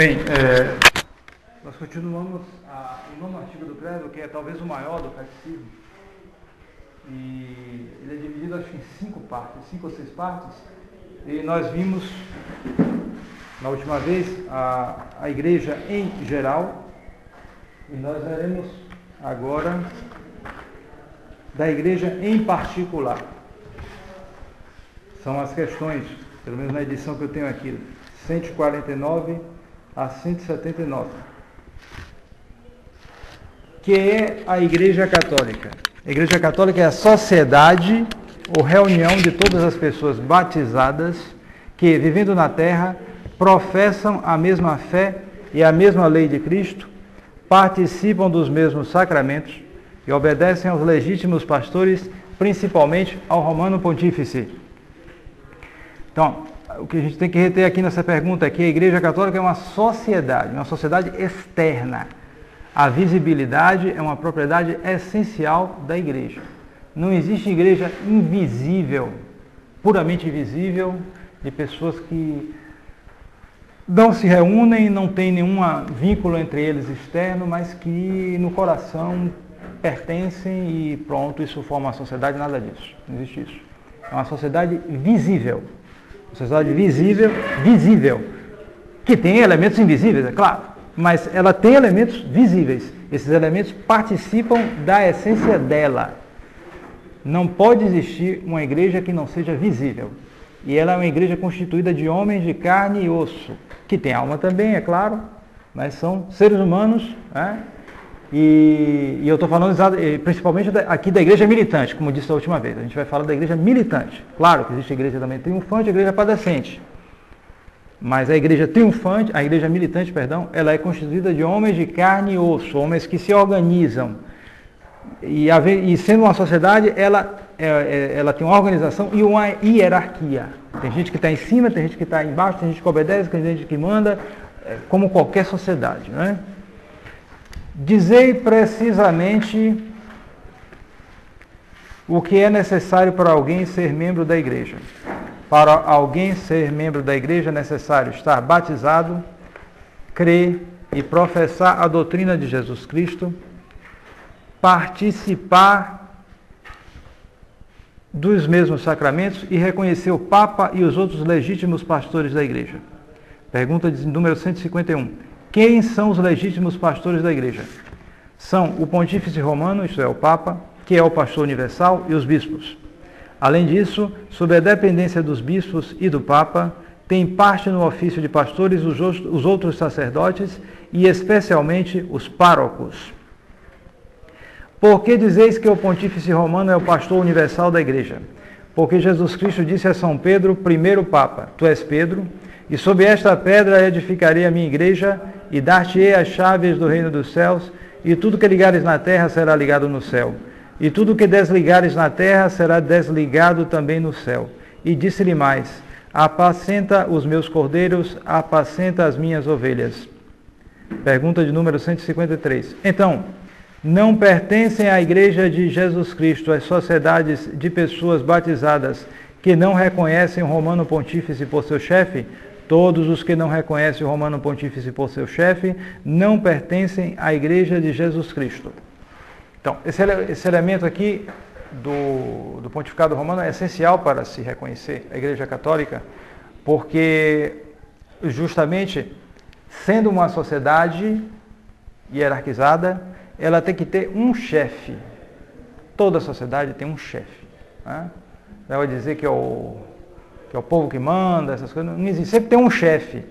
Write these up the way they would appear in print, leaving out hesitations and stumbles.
Bem, nós continuamos o nono artigo do credo, que é talvez o maior do catecismo, e ele é dividido, acho que em 5 ou 6 partes, e nós vimos, na última vez, a igreja em geral, e nós veremos agora da igreja em particular. São as questões, pelo menos na edição que eu tenho aqui, 149 a 179, que é a Igreja Católica. A Igreja Católica é a sociedade ou reunião de todas as pessoas batizadas que, vivendo na terra, professam a mesma fé e a mesma lei de Cristo, participam dos mesmos sacramentos e obedecem aos legítimos pastores, principalmente ao Romano Pontífice. Então, o que a gente tem que reter aqui nessa pergunta é que a Igreja Católica é uma sociedade externa. A visibilidade é uma propriedade essencial da Igreja. Não existe igreja invisível, puramente invisível, de pessoas que não se reúnem, não tem nenhum vínculo entre eles externo, mas que no coração pertencem e pronto, isso forma uma sociedade, nada disso. Não existe isso. É uma sociedade visível. Sociedade visível, que tem elementos invisíveis, é claro, mas ela tem elementos visíveis. Esses elementos participam da essência dela. Não pode existir uma igreja que não seja visível. E ela é uma igreja constituída de homens de carne e osso, que tem alma também, é claro, mas são seres humanos, né? E eu estou falando principalmente aqui da igreja militante, como disse a última vez. A gente vai falar da igreja militante. Claro que existe a igreja também triunfante e a igreja padecente. Mas a igreja triunfante, a igreja militante, perdão, ela é constituída de homens de carne e osso, homens que se organizam. E sendo uma sociedade, ela tem uma organização e uma hierarquia. Tem gente que está em cima, tem gente que está embaixo, tem gente que obedece, tem gente que manda, como qualquer sociedade, né? Dizei precisamente o que é necessário para alguém ser membro da igreja. Para alguém ser membro da igreja é necessário estar batizado, crer e professar a doutrina de Jesus Cristo, participar dos mesmos sacramentos e reconhecer o Papa e os outros legítimos pastores da igreja. Pergunta de número 151. Quem são os legítimos pastores da igreja? São o Pontífice Romano, isto é, o Papa, que é o pastor universal, e os bispos. Além disso, sob a dependência dos bispos e do Papa, tem parte no ofício de pastores os outros sacerdotes e especialmente os párocos. Por que dizeis que o Pontífice Romano é o pastor universal da igreja? Porque Jesus Cristo disse a São Pedro, primeiro Papa, tu és Pedro, e sob esta pedra edificarei a minha igreja, e dar-te-ei as chaves do reino dos céus, e tudo que ligares na terra será ligado no céu, e tudo que desligares na terra será desligado também no céu. E disse-lhe mais, apacenta os meus cordeiros, apacenta as minhas ovelhas. Pergunta de número 153. Então, não pertencem à igreja de Jesus Cristo as sociedades de pessoas batizadas que não reconhecem o Romano Pontífice por seu chefe? Todos os que não reconhecem o Romano Pontífice por seu chefe não pertencem à Igreja de Jesus Cristo. Então, esse elemento aqui do Pontificado Romano é essencial para se reconhecer a Igreja Católica, porque justamente, sendo uma sociedade hierarquizada, ela tem que ter um chefe. Toda sociedade tem um chefe, né? Ela vai dizer que é o povo que manda, essas coisas, não existe. Sempre tem um chefe.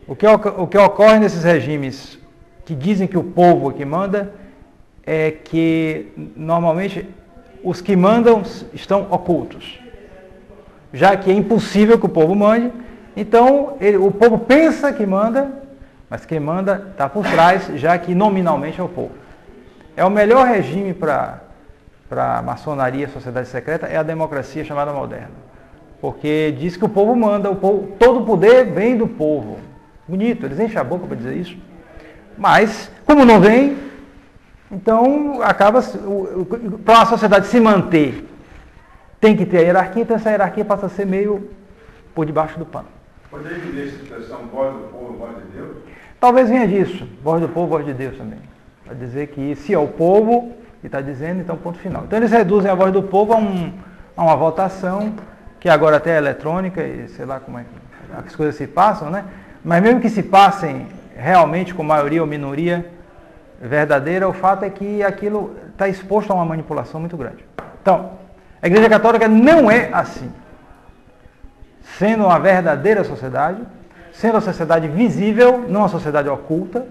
O que ocorre nesses regimes que dizem que o povo que manda é que, normalmente, os que mandam estão ocultos. Já que é impossível que o povo mande, então o povo pensa que manda, mas quem manda está por trás, já que nominalmente é o povo. É o melhor regime para a maçonaria, sociedade secreta, é a democracia chamada moderna. Porque diz que o povo manda, todo o poder vem do povo. Bonito, eles enchem a boca para dizer isso. Mas, como não vem, então acaba, para a sociedade se manter, tem que ter a hierarquia, então essa hierarquia passa a ser meio por debaixo do pano. Poderia dizer essa expressão, voz do povo, voz de Deus? Talvez venha disso, voz do povo, voz de Deus também. Para dizer que se é o povo que está dizendo, então ponto final. Então eles reduzem a voz do povo a uma votação, que agora até é eletrônica, e sei lá como é que as coisas se passam, né? Mas mesmo que se passem realmente com maioria ou minoria verdadeira, o fato é que aquilo está exposto a uma manipulação muito grande. Então, a Igreja Católica não é assim. Sendo uma verdadeira sociedade, sendo uma sociedade visível, não uma sociedade oculta,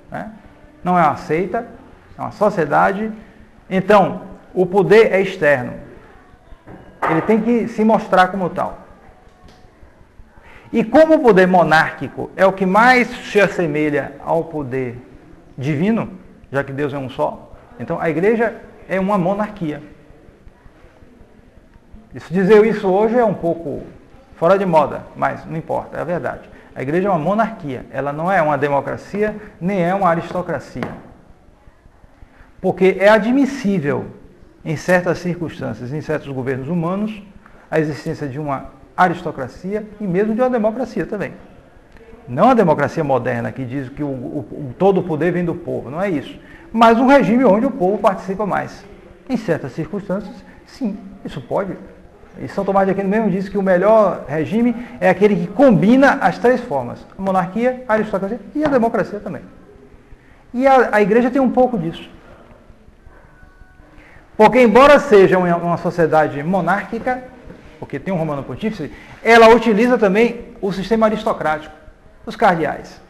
né? Não é uma seita, é uma sociedade. Então, o poder é externo. Ele tem que se mostrar como tal. E como o poder monárquico é o que mais se assemelha ao poder divino, já que Deus é um só, então a igreja é uma monarquia. Dizer isso hoje é um pouco fora de moda, mas não importa, é a verdade. A igreja é uma monarquia, ela não é uma democracia, nem é uma aristocracia. Porque é admissível, em certas circunstâncias, em certos governos humanos, a existência de uma aristocracia e mesmo de uma democracia também. Não a democracia moderna que diz que todo o poder vem do povo, não é isso. Mas um regime onde o povo participa mais. Em certas circunstâncias, sim, isso pode. E São Tomás de Aquino mesmo diz que o melhor regime é aquele que combina as três formas. A monarquia, a aristocracia e a democracia também. E a igreja tem um pouco disso. Porque embora seja uma sociedade monárquica, porque tem um romano pontífice, ela utiliza também o sistema aristocrático. Os cardeais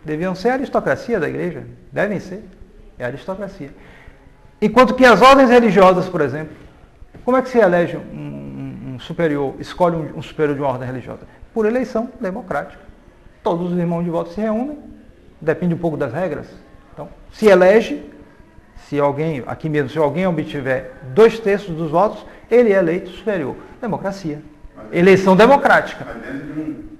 deviam ser a aristocracia da igreja, devem ser, é a aristocracia. Enquanto que as ordens religiosas, por exemplo, como é que se elege um superior, escolhe um superior de uma ordem religiosa? Por eleição democrática. Todos os irmãos de voto se reúnem, depende um pouco das regras. Então, se elege, se alguém obtiver 2/3 dos votos, ele é eleito superior. Democracia. Eleição democrática.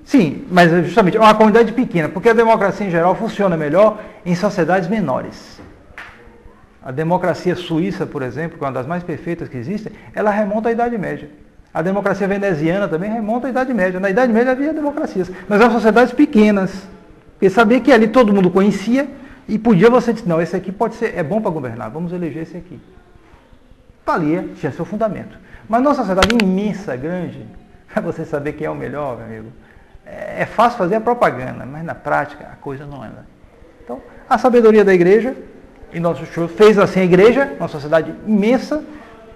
Sim, mas justamente é uma comunidade pequena, porque a democracia em geral funciona melhor em sociedades menores. A democracia suíça, por exemplo, que é uma das mais perfeitas que existem, ela remonta à Idade Média. A democracia veneziana também remonta à Idade Média. Na Idade Média havia democracias, mas eram sociedades pequenas. Porque sabia que ali todo mundo conhecia e podia você dizer, não, esse aqui pode ser, é bom para governar, vamos eleger esse aqui. Valia, tinha seu fundamento. Mas numa sociedade imensa, grande, para você saber quem é o melhor, meu amigo, é fácil fazer a propaganda, mas na prática a coisa não anda. Então, a sabedoria da igreja, e nosso senhor fez assim a igreja, uma sociedade imensa,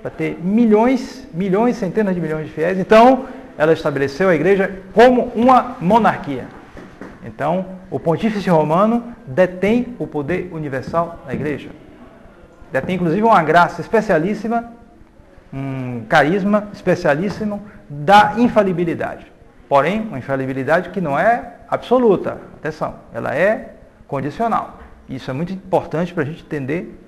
para ter milhões, centenas de milhões de fiéis. Então, ela estabeleceu a igreja como uma monarquia. Então, o pontífice romano detém o poder universal da igreja. Detém, inclusive, uma graça especialíssima, um carisma especialíssimo da infalibilidade. Porém, uma infalibilidade que não é absoluta. Atenção, ela é condicional. Isso é muito importante para a gente entender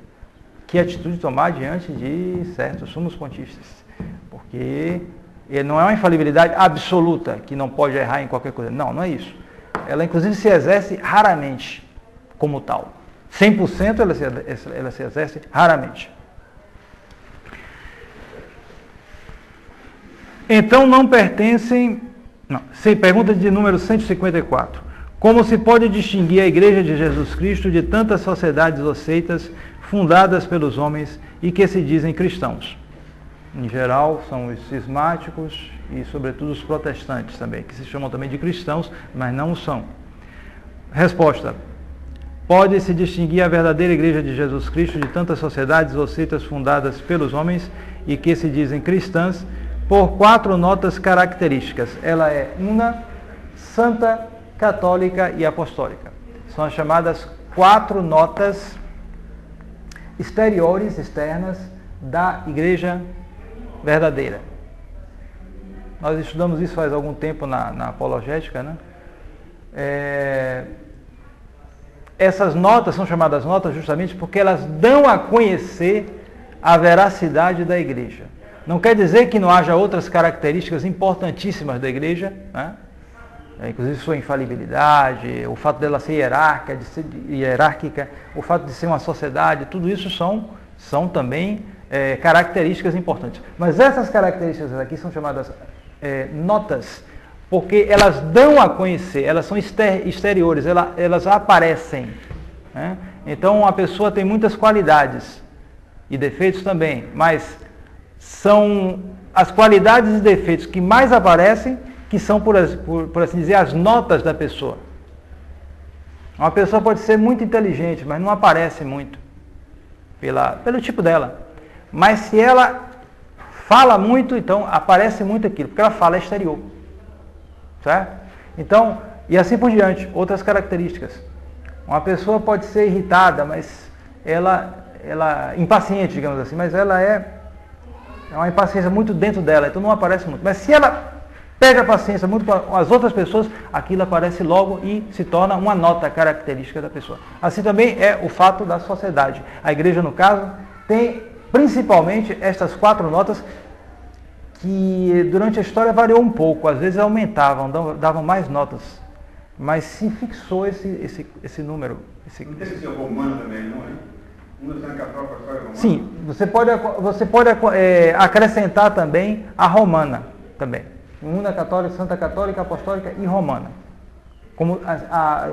que atitude tomar diante de certos sumos pontífices. Porque ele não é uma infalibilidade absoluta, que não pode errar em qualquer coisa. Não, não é isso. Ela, inclusive, se exerce raramente como tal. 100% ela se exerce raramente. Então, não pertencem... Não, pergunta de número 154. Como se pode distinguir a Igreja de Jesus Cristo de tantas sociedades ou seitas fundadas pelos homens e que se dizem cristãos? Em geral, são os cismáticos e, sobretudo, os protestantes também, que se chamam também de cristãos, mas não o são. Resposta. Pode-se distinguir a verdadeira Igreja de Jesus Cristo de tantas sociedades ou seitas fundadas pelos homens e que se dizem cristãs por 4 notas características. Ela é una, santa, católica e apostólica. São as chamadas 4 notas externas da igreja verdadeira. Nós estudamos isso faz algum tempo na apologética, né? Essas notas são chamadas notas justamente porque elas dão a conhecer a veracidade da igreja. Não quer dizer que não haja outras características importantíssimas da igreja, né? Inclusive sua infalibilidade, o fato dela ser hierárquica, o fato de ser uma sociedade, tudo isso são também características importantes. Mas essas características aqui são chamadas notas porque elas dão a conhecer, elas são exteriores, elas aparecem. Né? Então, a pessoa tem muitas qualidades e defeitos também, mas são as qualidades e defeitos que mais aparecem, que são, por assim dizer, as notas da pessoa. Uma pessoa pode ser muito inteligente, mas não aparece muito pelo tipo dela. Mas se ela fala muito, então aparece muito aquilo, porque ela fala exterior. Certo? Então, e assim por diante, outras características. Uma pessoa pode ser irritada, mas ela impaciente, digamos assim, mas ela é uma impaciência muito dentro dela, então não aparece muito. Mas se ela pega a paciência muito com as outras pessoas, aquilo aparece logo e se torna uma nota característica da pessoa. Assim também é o fato da sociedade. A igreja, no caso, tem principalmente estas 4 notas que durante a história variou um pouco, às vezes aumentavam, davam mais notas, mas se fixou esse número. Não tem que ser romano também, não é? Uma dizendo que a própria história é romana? Sim, você pode acrescentar também a romana também. Una católica, santa católica, apostólica e romana. Como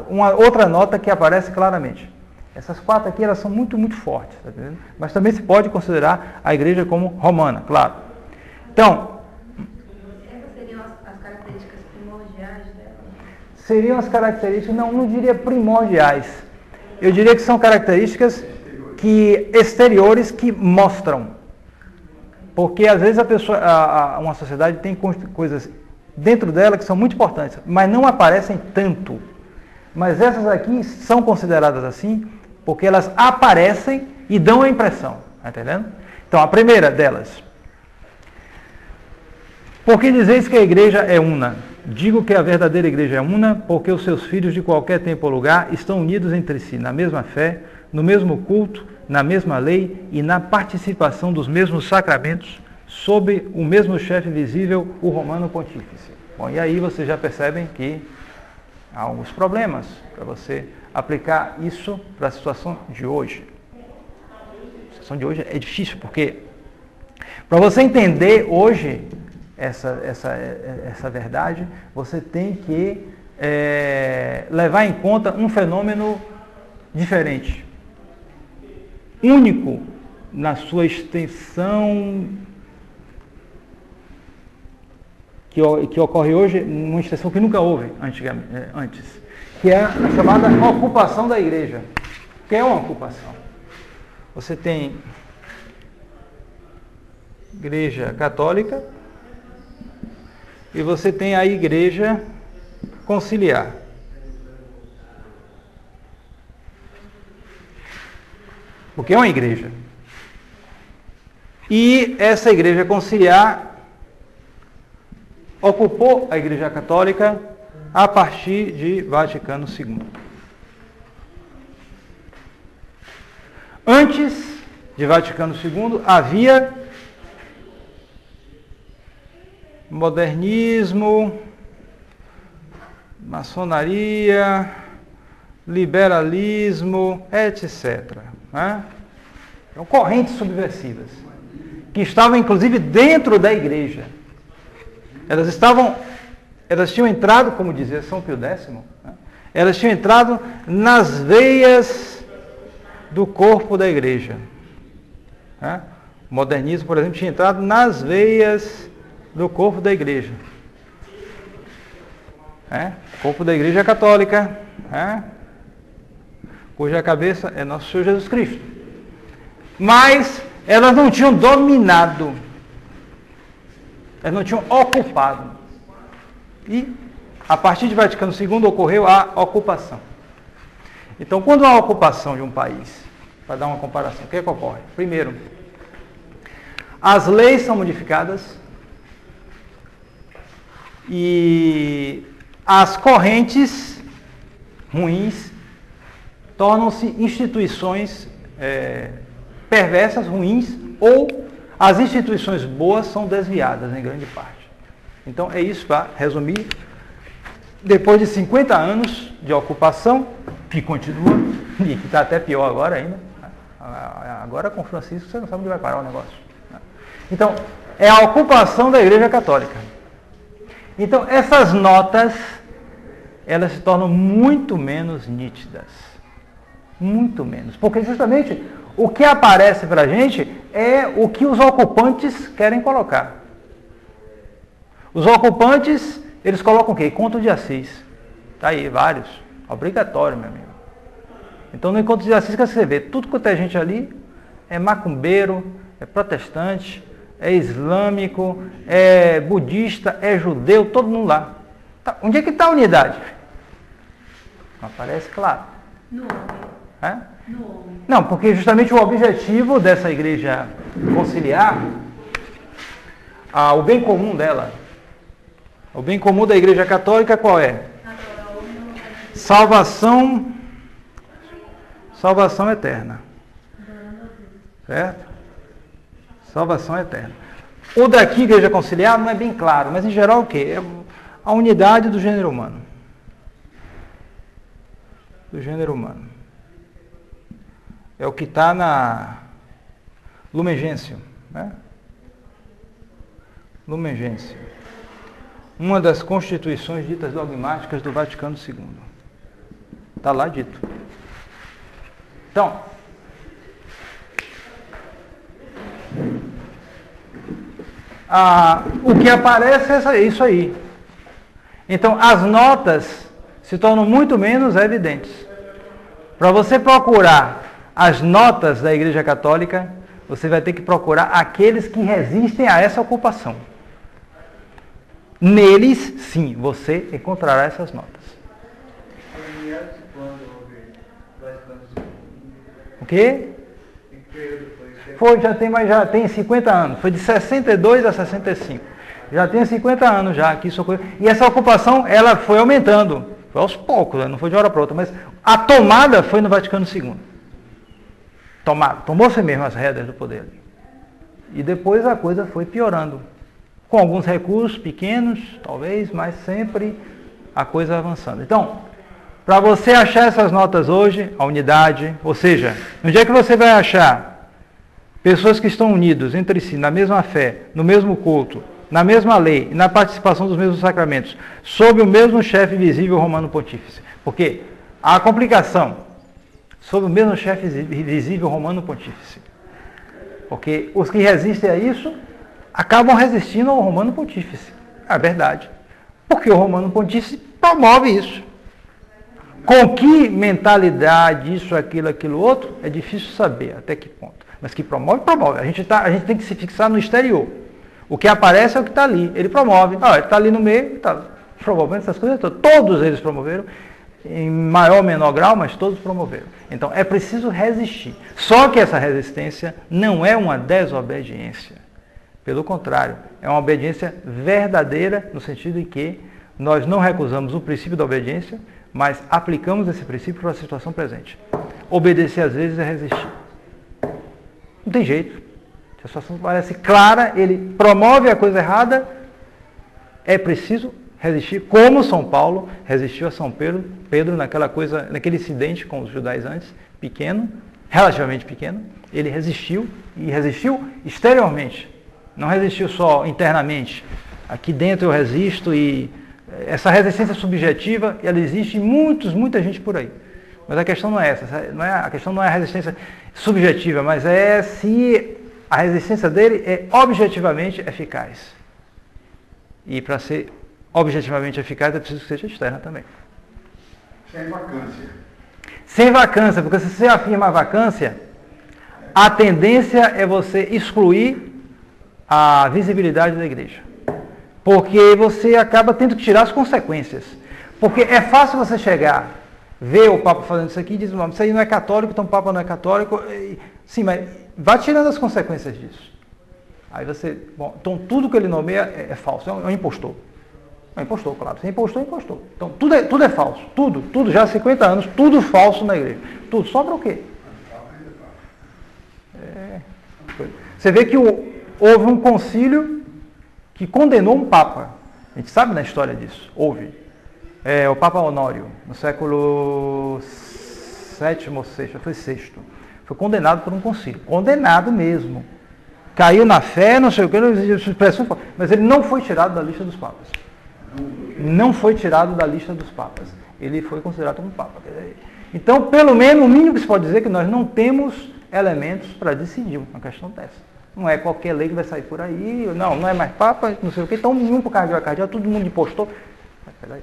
uma outra nota que aparece claramente. Essas 4 aqui, elas são muito, muito fortes, tá entendendo? Mas também se pode considerar a igreja como romana, claro. Então, essas seriam as características primordiais dela? Seriam as características, não diria primordiais. Eu diria que são características exteriores que mostram. Porque às vezes uma sociedade tem coisas dentro dela que são muito importantes, mas não aparecem tanto. Mas essas aqui são consideradas assim porque elas aparecem e dão a impressão. Está entendendo? Então, a primeira delas. Por que dizeis que a igreja é una? Digo que a verdadeira igreja é una, porque os seus filhos de qualquer tempo ou lugar estão unidos entre si, na mesma fé, no mesmo culto, na mesma lei e na participação dos mesmos sacramentos, sob o mesmo chefe visível, o Romano Pontífice. Bom, e aí vocês já percebem que há alguns problemas para você aplicar isso para a situação de hoje. A situação de hoje é difícil, porque para você entender hoje essa verdade, você tem que levar em conta um fenômeno diferente, único na sua extensão, que ocorre hoje, uma extensão que nunca houve antes, que é a chamada ocupação da igreja. O que é uma ocupação? Você tem igreja católica e você tem a igreja conciliar. O que é uma igreja? E essa igreja conciliar ocupou a igreja católica a partir de Vaticano II. Antes de Vaticano II havia modernismo, maçonaria, liberalismo, etc. Né? Então, correntes subversivas, que estavam inclusive dentro da igreja. Elas tinham entrado, como dizia São Pio X, né? Elas tinham entrado nas veias do corpo da igreja. Né? O modernismo, por exemplo, tinha entrado nas veias do corpo da igreja. Corpo da igreja católica, cuja cabeça é nosso Senhor Jesus Cristo. Mas elas não tinham dominado, elas não tinham ocupado. E a partir de Vaticano II ocorreu a ocupação. Então, quando há a ocupação de um país, para dar uma comparação, o que é que ocorre? Primeiro, as leis são modificadas e as correntes ruins tornam-se instituições perversas, ruins, ou as instituições boas são desviadas em grande parte. Então é isso, para resumir. Depois de 50 anos de ocupação, que continua, e que está até pior agora ainda, agora com Francisco você não sabe onde vai parar o negócio. Então, é a ocupação da Igreja Católica. Então, essas notas, elas se tornam muito menos nítidas. Muito menos. Porque justamente o que aparece para a gente é o que os ocupantes querem colocar. Os ocupantes, eles colocam o quê? Conto de Assis. Está aí, vários. Obrigatório, meu amigo. Então, no Encontro de Assis, que você vê, tudo quanto é gente ali é macumbeiro, é protestante, é islâmico, é budista, é judeu, todo mundo lá. Tá, onde é que está a unidade? Não aparece, claro. No homem. É? No homem. Não, porque justamente o objetivo dessa igreja conciliar, o bem comum dela, o bem comum da igreja católica qual é? Salvação eterna. Certo? Salvação eterna. O daqui, igreja conciliar, não é bem claro, mas em geral o quê? É a unidade do gênero humano. Do gênero humano. É o que está na Lumen Gentium, né? Lumen Gentium. Uma das constituições ditas dogmáticas do Vaticano II. Está lá dito. Então, o que aparece é isso aí. Então, as notas se tornam muito menos evidentes. Para você procurar as notas da Igreja Católica, você vai ter que procurar aqueles que resistem a essa ocupação. Neles, sim, você encontrará essas notas. O quê? Foi, já tem 50 anos. Foi de 62 a 65. Já tem 50 anos já que isso ocorreu. E essa ocupação, ela foi aumentando. Foi aos poucos, não foi de uma hora para outra. Mas a tomada foi no Vaticano II. Tomou-se mesmo as rédeas do poder ali. E depois a coisa foi piorando. Com alguns recursos pequenos, talvez, mas sempre a coisa avançando. Então, para você achar essas notas hoje, a unidade, ou seja, onde é que você vai achar pessoas que estão unidos entre si, na mesma fé, no mesmo culto, na mesma lei, na participação dos mesmos sacramentos, sob o mesmo chefe visível romano pontífice? Porque há complicação sob o mesmo chefe visível romano pontífice. Porque os que resistem a isso acabam resistindo ao romano pontífice. É verdade. Porque o romano pontífice promove isso. Com que mentalidade, isso, aquilo, outro, é difícil saber até que ponto. Mas que promove, promove. A gente tem que se fixar no exterior. O que aparece é o que está ali. Ele promove. Ele está ali no meio, está promovendo essas coisas. Todos eles promoveram, em maior ou menor grau, mas todos promoveram. Então, é preciso resistir. Só que essa resistência não é uma desobediência. Pelo contrário, é uma obediência verdadeira, no sentido em que nós não recusamos o princípio da obediência, mas aplicamos esse princípio para a situação presente. Obedecer às vezes é resistir. Não tem jeito. Se a situação parece clara, ele promove a coisa errada, é preciso resistir, como São Paulo resistiu a São Pedro naquele incidente com os judaizantes, pequeno, relativamente pequeno. Ele resistiu, e resistiu exteriormente. Não resistiu só internamente. Aqui dentro eu resisto, e essa resistência subjetiva, ela existe em muita gente por aí. Mas a questão não é essa. A questão não é a resistência subjetiva, mas é se a resistência dele é objetivamente eficaz. E para ser objetivamente eficaz é preciso que seja externa também. Sem vacância. Sem vacância, porque se você afirma a vacância, a tendência é você excluir a visibilidade da igreja. Porque você acaba tendo que tirar as consequências. Porque é fácil você chegar, ver o Papa fazendo isso aqui e dizer, isso aí não é católico, então o Papa não é católico. Sim, mas vá tirando as consequências disso. Aí você, então tudo que ele nomeia é falso, é um impostor. É um impostor, claro. Se impostor, impostor. Então tudo é falso. Tudo, já há 50 anos, tudo falso na igreja. Tudo. Sobra o quê? Você vê que houve um concílio que condenou um Papa. A gente sabe na história disso. Houve. O Papa Honório, no século VII ou VI, foi VI. Foi condenado por um concílio. Condenado mesmo. Caiu na fé, não sei o que, mas ele não foi tirado da lista dos papas. não foi tirado da lista dos papas. Ele foi considerado como papa. Então, pelo menos, o mínimo que se pode dizer é que nós não temos elementos para decidir uma questão dessa. Não é qualquer lei que vai sair por aí, não é mais papa, não sei o quê, então nenhum para cardeal, todo mundo impostor. Mas, peraí.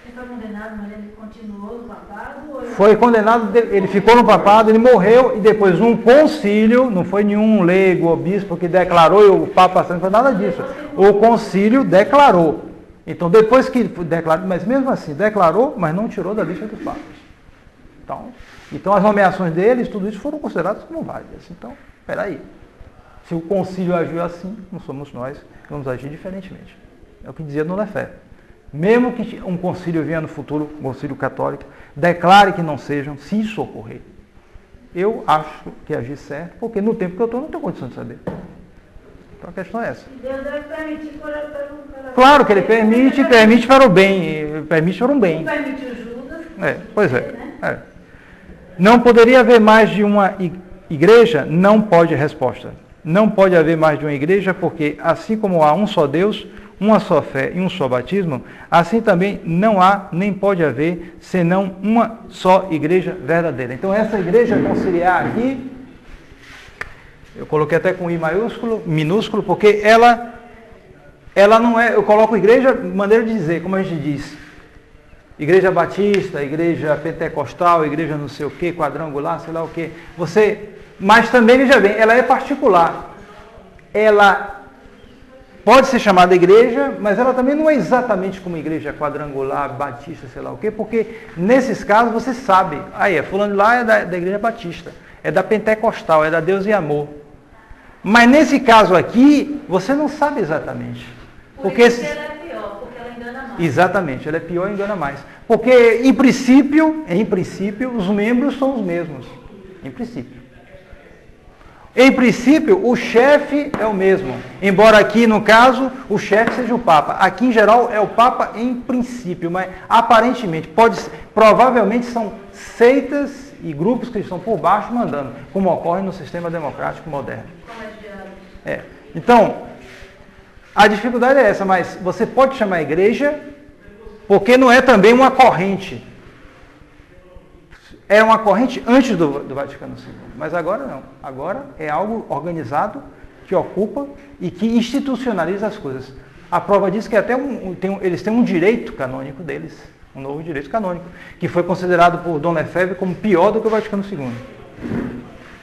Ele foi condenado, mas ele continuou no papado? Ou ele... Foi condenado, ele ficou no papado, ele morreu e depois um concílio, não foi nenhum leigo ou bispo que declarou e o papa não foi nada disso. O concílio declarou. Então depois que declarou, mas mesmo assim declarou, mas não tirou da lista dos papas. Então as nomeações deles, tudo isso foram consideradas como válidas. Então, peraí. Se o concílio agiu assim, não somos nós que vamos agir diferentemente. É o que dizia Dom Lefebvre. Mesmo que um concílio venha no futuro, um concílio católico, declare que não sejam, se isso ocorrer. Eu acho que agir certo, porque no tempo que eu estou, não tenho condição de saber. Então a questão é essa. Deus deve permitir Claro que ele permite para o bem. Permite para um bem. Não permitiu Judas. Pois é. Não poderia haver mais de uma igreja? Não pode, resposta. Não pode haver mais de uma igreja, porque assim como há um só Deus, uma só fé e um só batismo, assim também não há, nem pode haver, senão uma só igreja verdadeira. Então essa igreja conciliar aqui, eu coloquei até com I maiúsculo, minúsculo, porque ela não é, eu coloco igreja, maneira de dizer, como a gente diz, igreja batista, igreja pentecostal, igreja não sei o que, quadrangular, sei lá o que, mas também, veja bem, ela é particular. Ela pode ser chamada igreja, mas ela também não é exatamente como igreja quadrangular, batista, sei lá o quê, porque nesses casos você sabe, fulano lá é da igreja batista, é da pentecostal, é da Deus e Amor. Mas nesse caso aqui, você não sabe exatamente. Porque ela é pior, porque ela engana mais. Exatamente, ela é pior e engana mais. Porque, em princípio, os membros são os mesmos. Em princípio. Em princípio, o chefe é o mesmo. Embora aqui, no caso, o chefe seja o Papa. Aqui, em geral, é o Papa em princípio, mas aparentemente, provavelmente são seitas e grupos que estão por baixo mandando, como ocorre no sistema democrático moderno. Então, a dificuldade é essa, mas você pode chamar igreja, porque não é também uma corrente. Era uma corrente antes do Vaticano II, mas agora não. Agora é algo organizado, que ocupa e que institucionaliza as coisas. A prova disso é que até eles têm um direito canônico deles, um novo direito canônico, que foi considerado por Dom Lefebvre como pior do que o Vaticano II.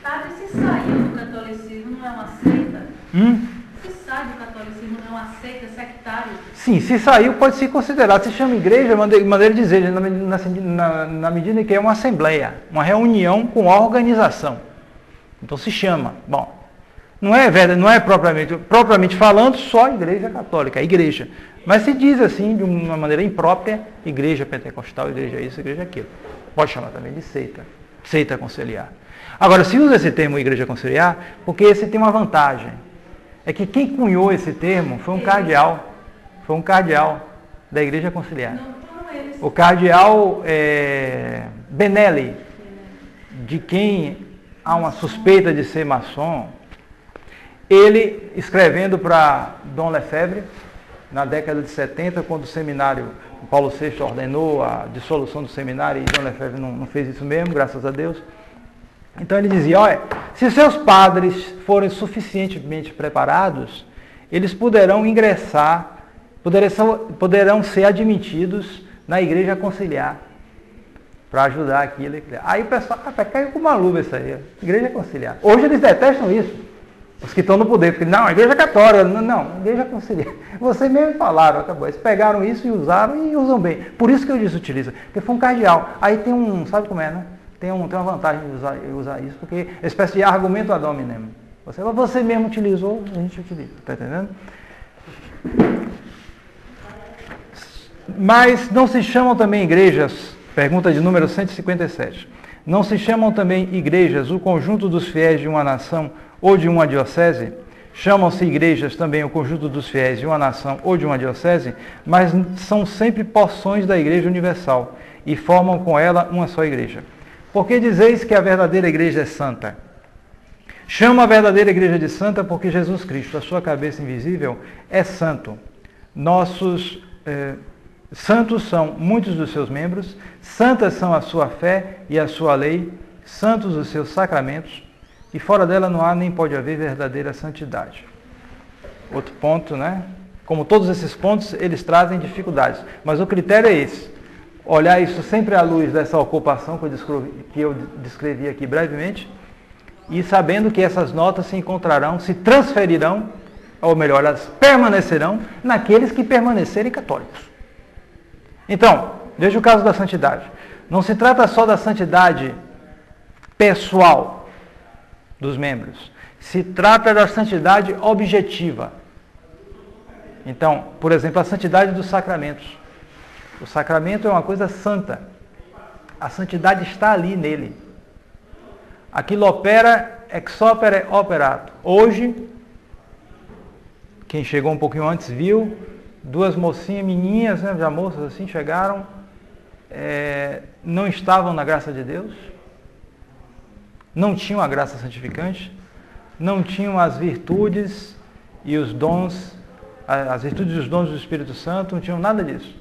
Padre, se sair do catolicismo não é uma seita? Se sai do catolicismo não é uma seita sectária? Sim, se saiu pode ser considerado. Se chama igreja, maneira de dizer, na medida em que é uma assembleia, uma reunião com organização. Então se chama. Bom, não é verdade, não é propriamente falando só igreja católica, é igreja. Mas se diz assim, de uma maneira imprópria, igreja pentecostal, igreja isso, igreja aquilo. Pode chamar também de seita conciliar. Agora, se usa esse termo igreja conciliar, porque esse tem uma vantagem. É que quem cunhou esse termo foi um cardeal. Foi um cardeal da igreja conciliar. O cardeal Benelli, de quem há uma suspeita de ser maçom, ele escrevendo para Dom Lefebvre, na década de 70, quando o seminário, Paulo VI ordenou a dissolução do seminário, e Dom Lefebvre não fez isso mesmo, graças a Deus. Então ele dizia, olha, se seus padres forem suficientemente preparados, eles poderão ingressar, poderão ser admitidos na igreja conciliar, para ajudar aquilo. Aí o pessoal, caiu com uma luva isso aí, igreja conciliar. Hoje eles detestam isso, os que estão no poder, porque não, a igreja católica, não, igreja conciliar. Vocês mesmo falaram, acabou, eles pegaram isso e usaram e usam bem. Por isso que eu disse utiliza, porque foi um cardeal. Aí tem sabe como é, né? Tem uma vantagem de usar isso, porque é uma espécie de argumento ad hominem. Você mesmo utilizou, a gente utiliza. Está entendendo? Mas não se chamam também igrejas, pergunta de número 157, não se chamam também igrejas o conjunto dos fiéis de uma nação ou de uma diocese? Chamam-se igrejas também o conjunto dos fiéis de uma nação ou de uma diocese, mas são sempre porções da igreja universal e formam com ela uma só igreja. Porque dizeis que a verdadeira igreja é santa? Chama a verdadeira igreja de santa porque Jesus Cristo, a sua cabeça invisível, é santo. Santos são muitos dos seus membros, santas são a sua fé e a sua lei, santos os seus sacramentos, e fora dela não há nem pode haver verdadeira santidade. Outro ponto, né? Como todos esses pontos, eles trazem dificuldades, mas o critério é esse. Olhar isso sempre à luz dessa ocupação que eu descrevi aqui brevemente, e sabendo que essas notas se encontrarão, se transferirão, ou melhor, elas permanecerão naqueles que permanecerem católicos. Então, veja o caso da santidade. Não se trata só da santidade pessoal dos membros, se trata da santidade objetiva. Então, por exemplo, a santidade dos sacramentos. O sacramento é uma coisa santa. A santidade está ali nele. Aquilo opera ex opere operato. Hoje, quem chegou um pouquinho antes viu, duas mocinhas, menininhas, né, já moças assim, chegaram, não estavam na graça de Deus, não tinham a graça santificante, não tinham as virtudes e os dons, as virtudes e os dons do Espírito Santo, não tinham nada disso.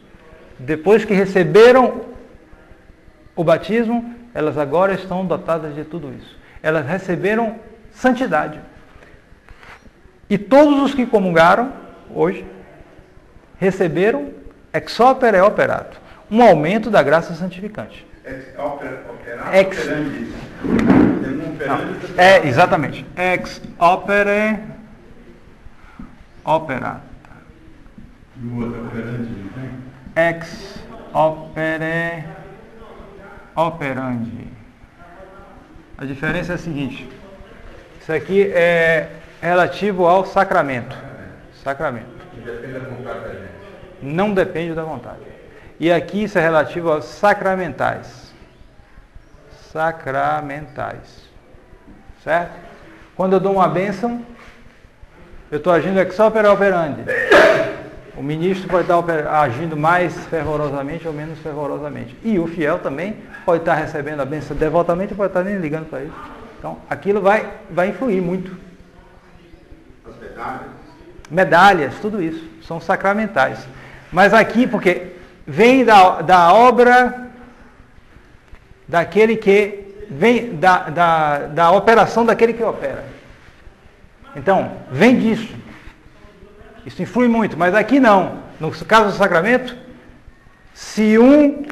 Depois que receberam o batismo, elas agora estão dotadas de tudo isso. Elas receberam santidade. E todos os que comungaram hoje receberam ex opere operato, um aumento da graça santificante. Ex opere operato Ex... operandi. Exatamente. Ex opere operato. E o outro operandi, não tem? Ex opere operandi. A diferença é a seguinte. Isso aqui é relativo ao sacramento. Sacramento. Depende da vontade da gente. Não depende da vontade. E aqui isso é relativo aos sacramentais. Sacramentais. Certo? Quando eu dou uma bênção, eu estou agindo ex opere operandi. O ministro pode estar agindo mais fervorosamente ou menos fervorosamente. E o fiel também pode estar recebendo a bênção devotamente e pode estar nem ligando para isso. Então, aquilo vai influir muito. As medalhas. Medalhas, tudo isso, são sacramentais. Mas aqui, porque vem da obra daquele que... Vem da operação daquele que opera. Então, vem disso. Isso influi muito, mas aqui não. No caso do sacramento, se um...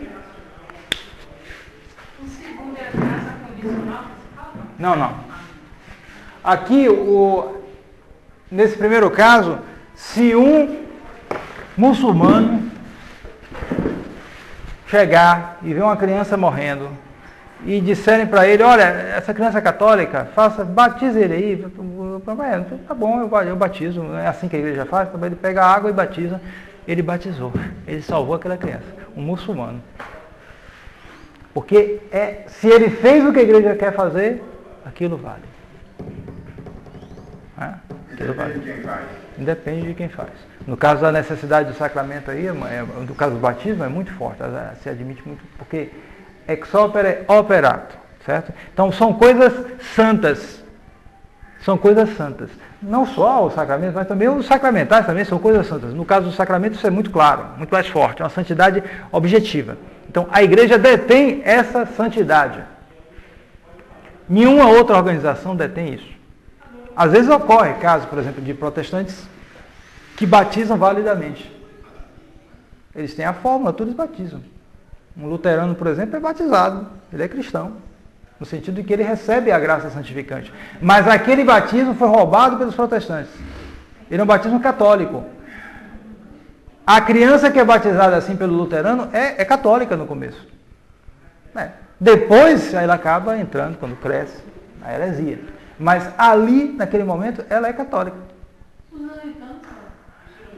O segundo é a graça condicional? Não. Aqui, nesse primeiro caso, se um muçulmano chegar e ver uma criança morrendo e disserem para ele, olha, essa criança é católica, batize ele aí, tá bom, eu batizo, é assim que a igreja faz, ele pega a água e batiza, ele batizou, ele salvou aquela criança, um muçulmano. Porque se ele fez o que a igreja quer fazer, aquilo vale. Aquilo vale. Depende de quem faz. Depende de quem faz. No caso da necessidade do sacramento aí, no caso do batismo, é muito forte, se admite muito, porque ex opere operato, certo? Então são coisas santas. São coisas santas. Não só os sacramentos, mas também os sacramentais também são coisas santas. No caso do sacramento isso é muito claro, muito mais forte, é uma santidade objetiva. Então a igreja detém essa santidade. Nenhuma outra organização detém isso. Às vezes ocorre caso, por exemplo, de protestantes que batizam validamente. Eles têm a fórmula, todos batizam. Um luterano, por exemplo, é batizado, ele é cristão, no sentido de que ele recebe a graça santificante. Mas aquele batismo foi roubado pelos protestantes. Ele é um batismo católico. A criança que é batizada assim pelo luterano é católica no começo. Depois ela acaba entrando, quando cresce, na heresia. Mas ali, naquele momento, ela é católica.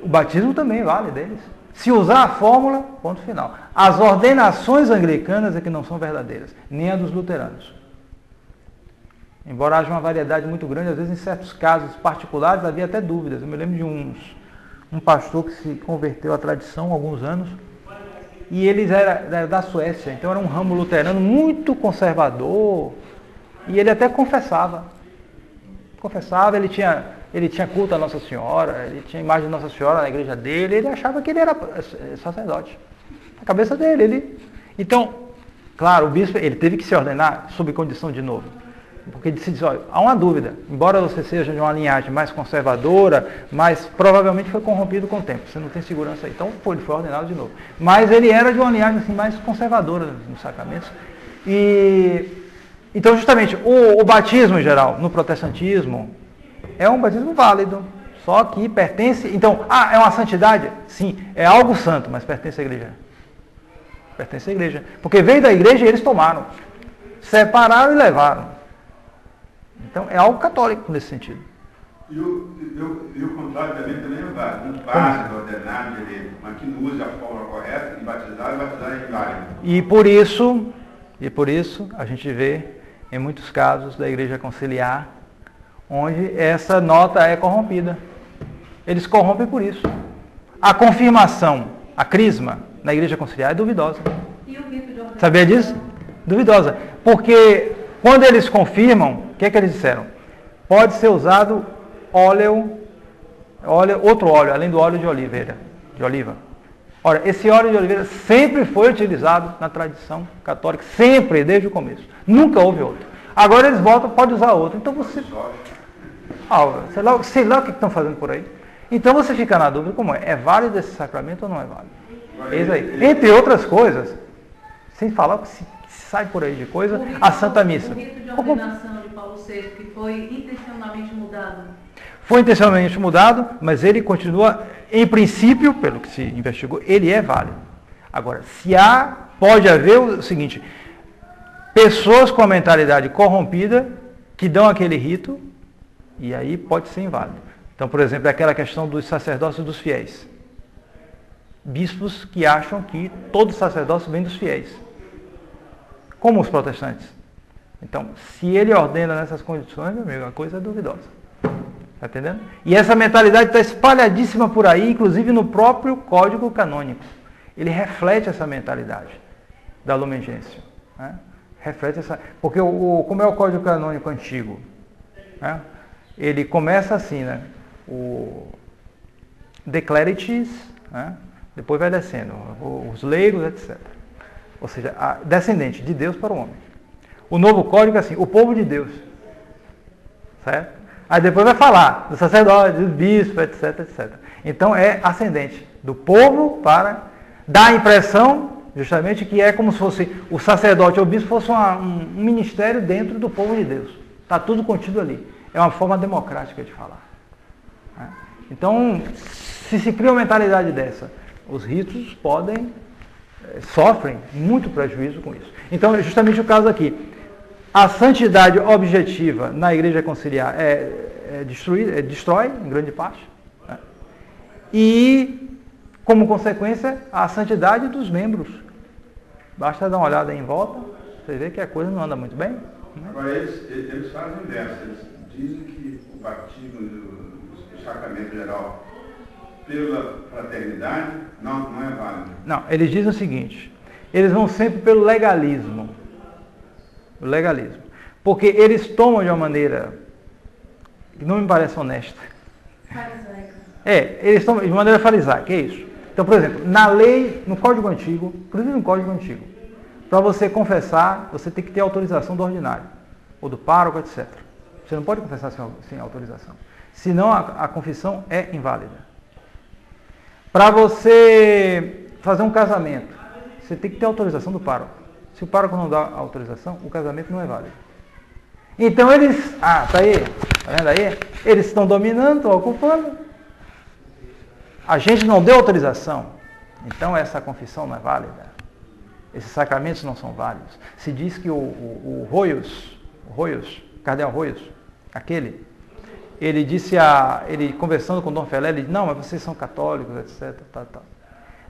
O batismo também vale deles. Se usar a fórmula, ponto final. As ordenações anglicanas é que não são verdadeiras, nem a dos luteranos. Embora haja uma variedade muito grande, às vezes em certos casos particulares havia até dúvidas. Eu me lembro de um pastor que se converteu à tradição há alguns anos, e ele era da Suécia, então era um ramo luterano muito conservador, e ele até confessava. Ele tinha ele tinha culto a Nossa Senhora, ele tinha imagem de Nossa Senhora na igreja dele, ele achava que ele era sacerdote. Na cabeça dele, Então, claro, o bispo, ele teve que se ordenar sob condição de novo. Porque ele se diz, olha, há uma dúvida, embora você seja de uma linhagem mais conservadora, mas provavelmente foi corrompido com o tempo, você não tem segurança aí. Então, ele foi ordenado de novo. Mas ele era de uma linhagem assim, mais conservadora nos sacramentos. Então, justamente, o batismo em geral, no protestantismo, é um batismo válido, só que pertence... Então, é uma santidade? Sim, é algo santo, mas pertence à igreja. Pertence à igreja. Porque veio da igreja e eles tomaram. Separaram e levaram. Então, é algo católico nesse sentido. E o contrário também é válido. Um padre ordenado direito, mas que não use a forma correta de batizar é inválido. E por isso, a gente vê, em muitos casos da igreja conciliar, onde essa nota é corrompida. Eles corrompem por isso. A confirmação, a crisma, na igreja conciliar é duvidosa. E o rito de ordenação? Sabia disso? Duvidosa. Porque quando eles confirmam, o que é que eles disseram? Pode ser usado outro óleo, além do óleo de oliva. Ora, esse óleo de oliveira sempre foi utilizado na tradição católica, sempre, desde o começo. Nunca houve outro. Agora eles voltam, pode usar outro. Então você... sei lá o que estão fazendo por aí. Então você fica na dúvida, como é? É válido esse sacramento ou não é válido? Eis aí. Entre outras coisas, sem falar que se sai por aí de coisa, a Santa Missa. O rito de ordenação de Paulo VI, que foi intencionalmente mudado. Foi intencionalmente mudado, mas ele continua, em princípio, pelo que se investigou, ele é válido. Agora, pode haver o seguinte, pessoas com a mentalidade corrompida que dão aquele rito, e aí pode ser inválido. Então, por exemplo, é aquela questão dos sacerdócios dos fiéis. Bispos que acham que todo sacerdócio vem dos fiéis. Como os protestantes. Então, se ele ordena nessas condições, meu amigo, a coisa é duvidosa. Está entendendo? E essa mentalidade está espalhadíssima por aí, inclusive no próprio Código Canônico. Ele reflete essa mentalidade da Lumen Gentium. Né? Reflete essa... Porque como é o Código Canônico antigo? Né? Ele começa assim, né? O Declaritis, né? Depois vai descendo, os leigos, etc. Ou seja, descendente de Deus para o homem. O novo código é assim, o povo de Deus. Certo? Aí depois vai falar do sacerdote, do bispo, etc, etc. Então é ascendente do povo para... Dá a impressão, justamente, que é como se fosse o sacerdote ou o bispo fosse um ministério dentro do povo de Deus. Está tudo contido ali. É uma forma democrática de falar. Né? Então, se cria uma mentalidade dessa, os ritos sofrem muito prejuízo com isso. Então, é justamente o caso aqui. A santidade objetiva na igreja conciliar destrói, em grande parte. Né? E, como consequência, a santidade dos membros. Basta dar uma olhada aí em volta, você vê que a coisa não anda muito bem. Né? Agora, eles fazem o inverso. Eles dizem que o batismo do sacramento geral pela fraternidade não é válido. Não, eles dizem o seguinte, eles vão sempre pelo legalismo. O legalismo. Porque eles tomam de uma maneira que não me parece honesta. Farisaica. Eles tomam de maneira farisaica, é isso. Então, por exemplo, na lei, no Código Antigo, inclusive no Código Antigo, para você confessar, você tem que ter autorização do ordinário, ou do pároco, etc. Você não pode confessar sem autorização. Senão a confissão é inválida. Para você fazer um casamento, você tem que ter autorização do pároco. Se o pároco não dá autorização, o casamento não é válido. Então eles... tá aí? Tá vendo aí? Eles estão dominando, estão ocupando. A gente não deu autorização. Então essa confissão não é válida. Esses sacramentos não são válidos. Se diz que o Royos, Cardeal Royos, ele disse ele conversando com Dom Felé, ele disse, não, mas vocês são católicos, etc.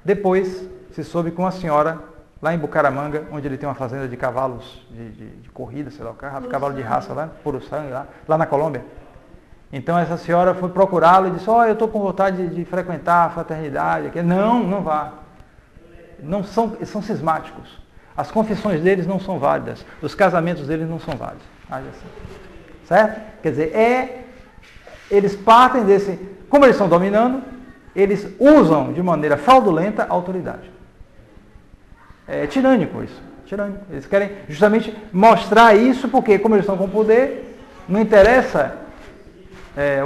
Depois se soube que uma senhora, lá em Bucaramanga, onde ele tem uma fazenda de cavalos de corrida, sei lá o que, cavalo de raça lá, puro sangue, lá na Colômbia. Então essa senhora foi procurá-lo e disse, eu estou com vontade de frequentar a fraternidade. Não vá. São cismáticos. As confissões deles não são válidas. Os casamentos deles não são válidos. Assim. Certo? Quer dizer, eles partem desse... Como eles estão dominando, eles usam de maneira fraudulenta a autoridade. É tirânico isso. Tirânico. Eles querem justamente mostrar isso porque, como eles estão com poder, não interessa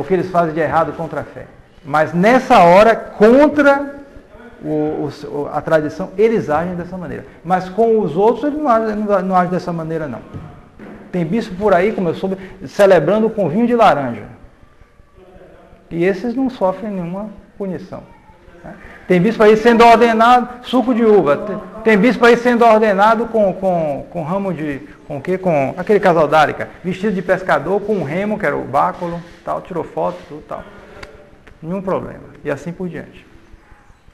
o que eles fazem de errado contra a fé. Mas nessa hora, contra a tradição, eles agem dessa maneira. Mas com os outros, eles não agem dessa maneira, não. Tem bispo por aí, como eu soube, celebrando com vinho de laranja. E esses não sofrem nenhuma punição. Tem bispo aí sendo ordenado, suco de uva. Tem bispo aí sendo ordenado com ramo de... Com o quê? Com aquele casal d'árica. Vestido de pescador, com um remo, que era o báculo, tal, tirou foto, tudo tal. Nenhum problema. E assim por diante.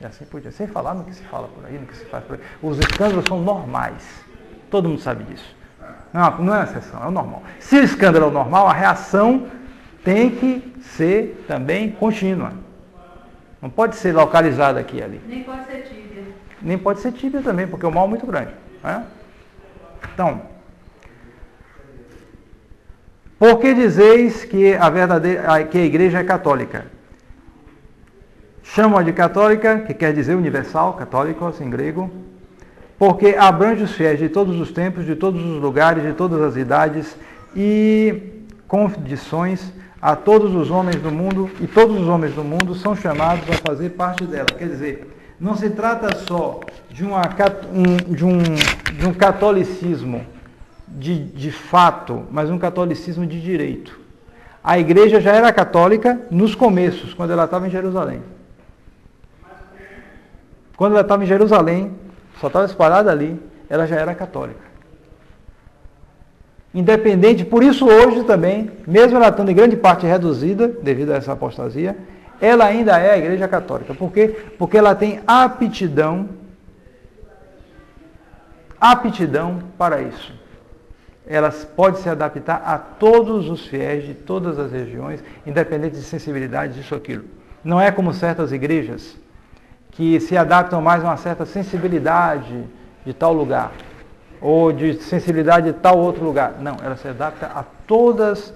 E assim por diante. Sem falar no que se fala por aí, no que se faz por aí. Os escândalos são normais. Todo mundo sabe disso. Não é exceção, é o normal. Se o escândalo é o normal, a reação tem que ser também contínua. Não pode ser localizada aqui e ali. Nem pode ser tíbia. Nem pode ser tíbia também, porque o mal é muito grande. Né? Então, por que dizeis que que a igreja é católica? Chamam-a de católica, que quer dizer universal, católicos em grego, porque abrange os fiéis de todos os tempos, de todos os lugares, de todas as idades e condições a todos os homens do mundo, e todos os homens do mundo são chamados a fazer parte dela. Quer dizer, não se trata só de um catolicismo de fato, mas um catolicismo de direito. A igreja já era católica nos começos, quando ela estava em Jerusalém. Quando ela estava em Jerusalém, só estava espalhada ali, ela já era católica. Independente, por isso hoje também, mesmo ela estando em grande parte reduzida, devido a essa apostasia, ela ainda é a igreja católica. Por quê? Porque ela tem aptidão para isso. Ela pode se adaptar a todos os fiéis de todas as regiões, independente de sensibilidade, disso ou aquilo. Não é como certas igrejas que se adaptam mais a uma certa sensibilidade de tal lugar, ou de sensibilidade de tal outro lugar. Não, ela se adapta a todos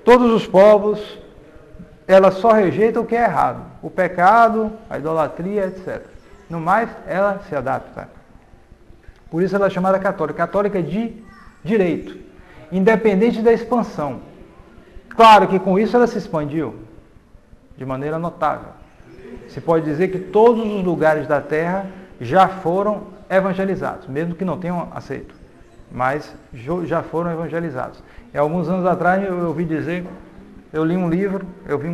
os povos, ela só rejeita o que é errado, o pecado, a idolatria, etc. No mais, ela se adapta. Por isso ela é chamada católica. Católica de direito, independente da expansão. Claro que com isso ela se expandiu de maneira notável. Se pode dizer que todos os lugares da terra já foram evangelizados, mesmo que não tenham aceito, mas já foram evangelizados. E alguns anos atrás eu vi um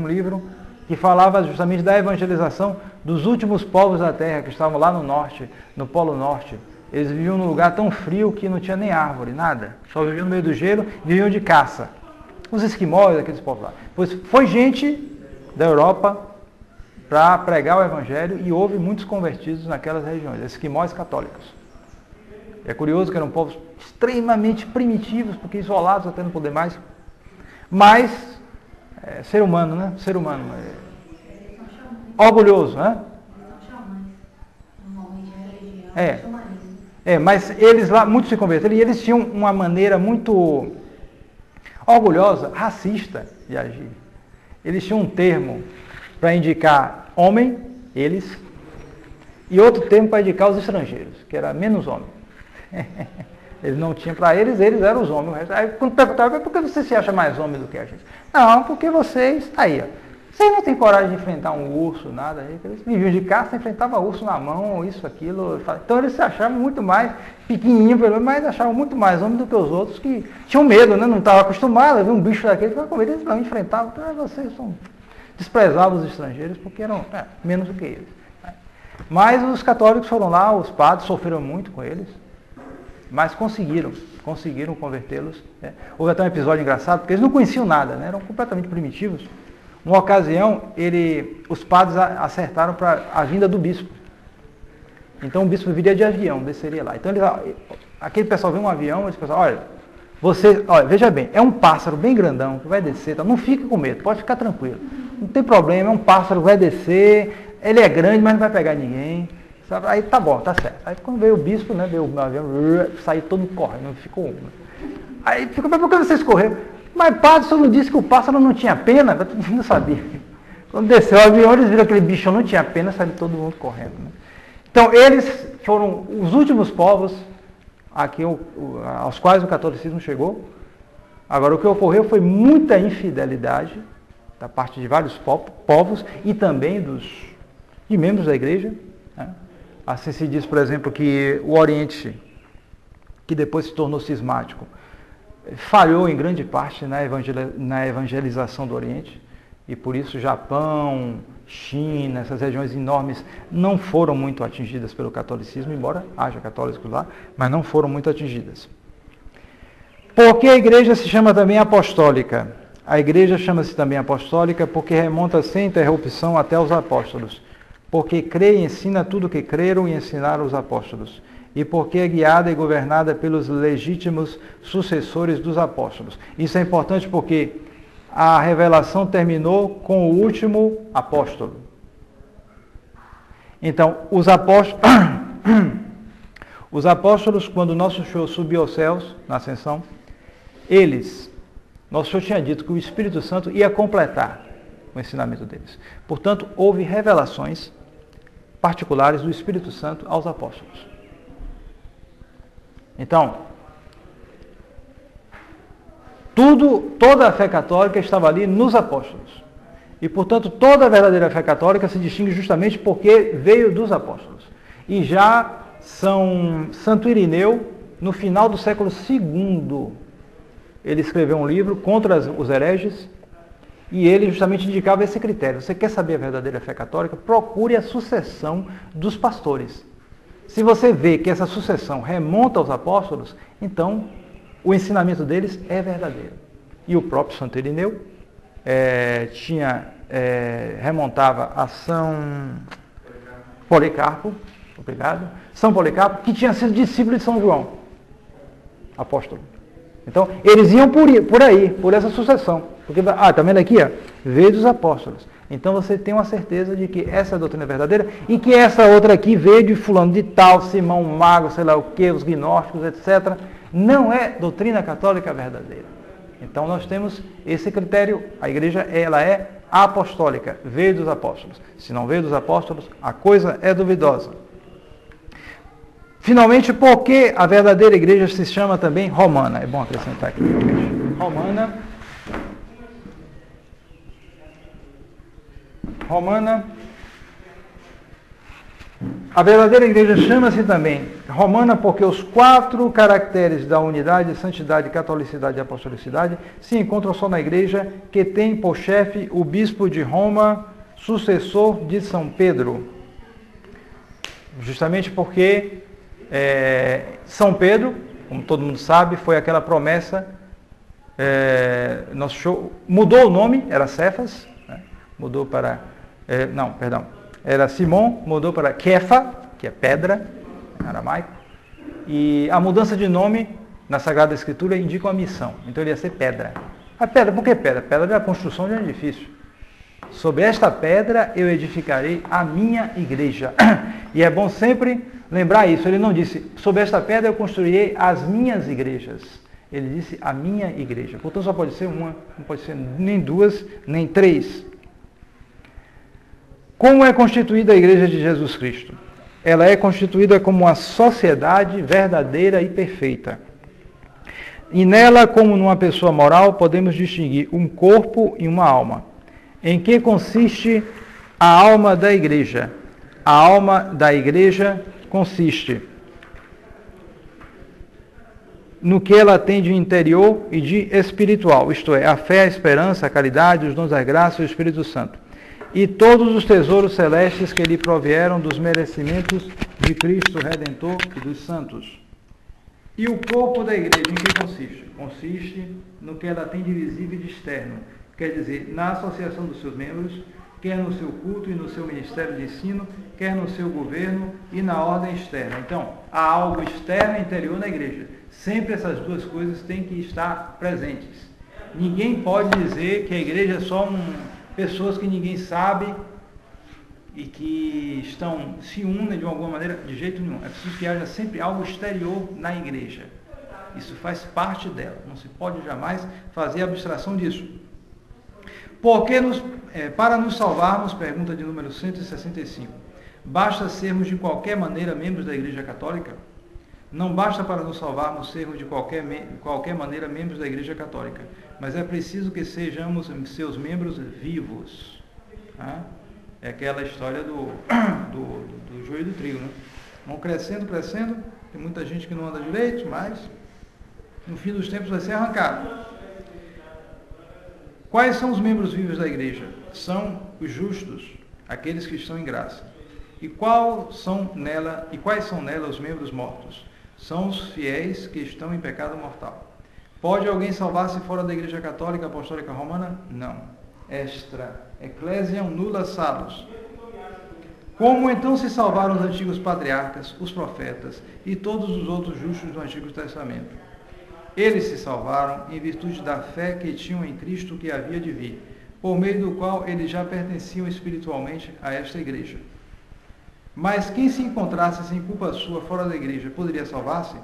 livro que falava justamente da evangelização dos últimos povos da terra, que estavam lá no norte, no Polo Norte. Eles viviam num lugar tão frio que não tinha nem árvore, nada. Só viviam no meio do gelo, viviam de caça. Os esquimós, aqueles povos lá. Pois foi gente da Europa para pregar o evangelho e houve muitos convertidos naquelas regiões, esquimós católicos. É curioso que eram povos extremamente primitivos, porque isolados até não poder mais, mas ser humano, né? Ser humano. Orgulhoso, né? Mas eles lá, muitos se converteram e eles tinham uma maneira muito orgulhosa, racista de agir. Eles tinham um termo para indicar homem, eles, e outro termo para indicar os estrangeiros, que era menos homem. Eles não tinham para eles eram os homens. Aí quando perguntavam, por que você se acha mais homem do que a gente? Não, porque vocês, vocês não têm coragem de enfrentar um urso, nada. Eles viviam de caça, enfrentavam urso na mão, isso, aquilo. Então eles se achavam muito mais pequenininho, mas achavam muito mais homem do que os outros que tinham medo, né? Não estavam acostumados a ver um bicho daquele, ficavam com medo, eles não enfrentavam. Então vocês desprezavam os estrangeiros porque eram menos do que eles. Mas os católicos foram lá, os padres sofreram muito com eles, mas conseguiram convertê-los. Houve até um episódio engraçado, porque eles não conheciam nada, né? Eram completamente primitivos. Uma ocasião, os padres acertaram para a vinda do bispo. Então o bispo viria de avião, desceria lá. Então aquele pessoal vê um avião, eles pensam, olha, veja bem, é um pássaro bem grandão que vai descer, tá? Não fique com medo, pode ficar tranquilo. Não tem problema, é um pássaro que vai descer, ele é grande, mas não vai pegar ninguém. Sabe? Aí tá bom, tá certo. Aí quando veio o bispo, né, veio o avião, saiu todo correndo, ficou um. Aí ficou, mas por que vocês correram? Mas padre, você não disse que o pássaro não tinha pena? Eu não sabia. Quando desceu o avião, eles viram aquele bicho não tinha pena, saiu todo mundo correndo. Né? Então, eles foram os últimos povos aos quais o catolicismo chegou. Agora, o que ocorreu foi muita infidelidade da parte de vários povos e também de membros da igreja. Né? Assim se diz, por exemplo, que o Oriente, que depois se tornou cismático, falhou em grande parte na evangelização do Oriente, e por isso Japão, China, essas regiões enormes não foram muito atingidas pelo catolicismo, embora haja católicos lá, mas não foram muito atingidas. Por que a igreja se chama também apostólica? A igreja chama-se também apostólica porque remonta sem interrupção até os apóstolos, porque crê e ensina tudo o que creram e ensinaram os apóstolos, e porque é guiada e governada pelos legítimos sucessores dos apóstolos. Isso é importante porque a revelação terminou com o último apóstolo. Então, os apóstolos, quando nosso Senhor subiu aos céus, na ascensão, nosso Senhor tinha dito que o Espírito Santo ia completar o ensinamento deles. Portanto, houve revelações particulares do Espírito Santo aos apóstolos. Então, toda a fé católica estava ali nos apóstolos. E, portanto, toda a verdadeira fé católica se distingue justamente porque veio dos apóstolos. E já Santo Irineu, no final do século II, ele escreveu um livro contra os hereges, e ele justamente indicava esse critério. Você quer saber a verdadeira fé católica? Procure a sucessão dos pastores. Se você vê que essa sucessão remonta aos apóstolos, então o ensinamento deles é verdadeiro. E o próprio Santo Irineu remontava a São Policarpo, obrigado, São Policarpo, que tinha sido discípulo de São João, apóstolo. Então, eles iam por aí, por essa sucessão. Porque, tá vendo aqui? Veio dos apóstolos. Então, você tem uma certeza de que essa é a doutrina verdadeira e que essa outra aqui veio de fulano de tal, Simão Mago, sei lá o que, os gnósticos, etc. Não é doutrina católica verdadeira. Então, nós temos esse critério. A igreja, ela é apostólica, veio dos apóstolos. Se não veio dos apóstolos, a coisa é duvidosa. Finalmente, por que a verdadeira igreja se chama também romana? É bom acrescentar aqui. Romana. A verdadeira igreja chama-se também romana porque os 4 caracteres da unidade, santidade, catolicidade e apostolicidade se encontram só na igreja, que tem por chefe o bispo de Roma, sucessor de São Pedro. Justamente porque São Pedro, como todo mundo sabe, foi aquela promessa, mudou o nome, era Cefas, né? Mudou para, era Simão, mudou para Kefa, que é pedra, em aramaico, e a mudança de nome na Sagrada Escritura indica uma missão, então ele ia ser pedra. A pedra, por que pedra? Pedra é a construção de um edifício. Sobre esta pedra eu edificarei a minha igreja. E é bom sempre lembrar isso. Ele não disse, sobre esta pedra eu construirei as minhas igrejas. Ele disse, a minha igreja. Portanto, só pode ser uma, não pode ser nem 2, nem 3. Como é constituída a igreja de Jesus Cristo? Ela é constituída como uma sociedade verdadeira e perfeita. E nela, como numa pessoa moral, podemos distinguir um corpo e uma alma. Em que consiste a alma da igreja? A alma da igreja consiste no que ela tem de interior e de espiritual, isto é, a fé, a esperança, a caridade, os dons da graça e o Espírito Santo. E todos os tesouros celestes que lhe provieram dos merecimentos de Cristo Redentor e dos santos. E o corpo da igreja, em que consiste? Consiste no que ela tem de visível e de externo. Quer dizer, na associação dos seus membros, quer no seu culto e no seu ministério de ensino, quer no seu governo e na ordem externa. Então, há algo externo e interior na igreja. Sempre essas duas coisas têm que estar presentes. Ninguém pode dizer que a igreja é só pessoas que ninguém sabe e que se unem de alguma maneira, de jeito nenhum. É preciso que haja sempre algo exterior na igreja. Isso faz parte dela. Não se pode jamais fazer abstração disso. Porque para nos salvarmos, pergunta de número 165, basta sermos de qualquer maneira membros da Igreja Católica? Não basta para nos salvarmos sermos de qualquer maneira membros da Igreja Católica, mas é preciso que sejamos seus membros vivos. Tá? É aquela história do joio e do trigo, né? Vão crescendo, tem muita gente que não anda direito, mas no fim dos tempos vai ser arrancado. Quais são os membros vivos da igreja? São os justos, aqueles que estão em graça. E quais são nela os membros mortos? São os fiéis que estão em pecado mortal. Pode alguém salvar-se fora da Igreja Católica Apostólica Romana? Não. Extra ecclesiam nulla salus. Como então se salvaram os antigos patriarcas, os profetas e todos os outros justos do Antigo Testamento? Eles se salvaram em virtude da fé que tinham em Cristo que havia de vir, por meio do qual eles já pertenciam espiritualmente a esta igreja. Mas quem se encontrasse sem culpa sua fora da igreja poderia salvar-se?